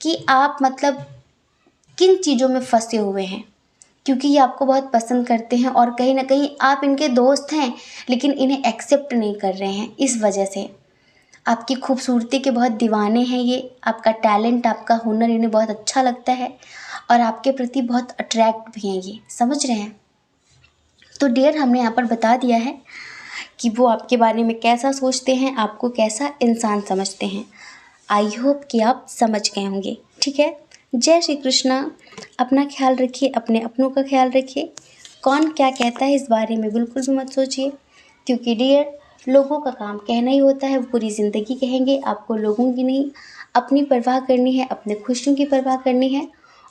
कि आप मतलब किन चीज़ों में फंसे हुए हैं, क्योंकि ये आपको बहुत पसंद करते हैं और कहीं ना कहीं आप इनके दोस्त हैं, लेकिन इन्हें एक्सेप्ट नहीं कर रहे हैं। इस वजह से आपकी खूबसूरती के बहुत दीवाने हैं ये, आपका टैलेंट, आपका हुनर इन्हें बहुत अच्छा लगता है और आपके प्रति बहुत अट्रैक्ट भी हैं ये, समझ रहे हैं। तो डियर, हमने यहाँ पर बता दिया है कि वो आपके बारे में कैसा सोचते हैं, आपको कैसा इंसान समझते हैं। आई होप कि आप समझ गए होंगे। ठीक है, जय श्री कृष्णा। अपना ख्याल रखिए, अपने अपनों का ख्याल रखिए। कौन क्या कहता है इस बारे में बिल्कुल भी मत सोचिए, क्योंकि डियर, लोगों का काम कहना ही होता है, वो पूरी ज़िंदगी कहेंगे। आपको लोगों की नहीं, अपनी परवाह करनी है, अपने खुशियों की परवाह करनी है।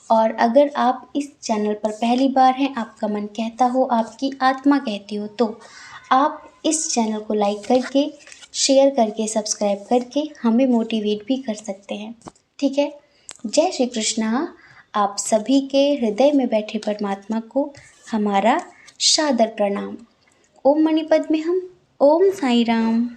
और अगर आप इस चैनल पर पहली बार हैं, आपका मन कहता हो, आपकी आत्मा कहती हो, तो आप इस चैनल को लाइक करके, शेयर करके, सब्सक्राइब करके हमें मोटिवेट भी कर सकते हैं। ठीक है, जय श्री कृष्णा। आप सभी के हृदय में बैठे परमात्मा को हमारा सादर प्रणाम। ओम मणिपद में हम, ओम साई राम।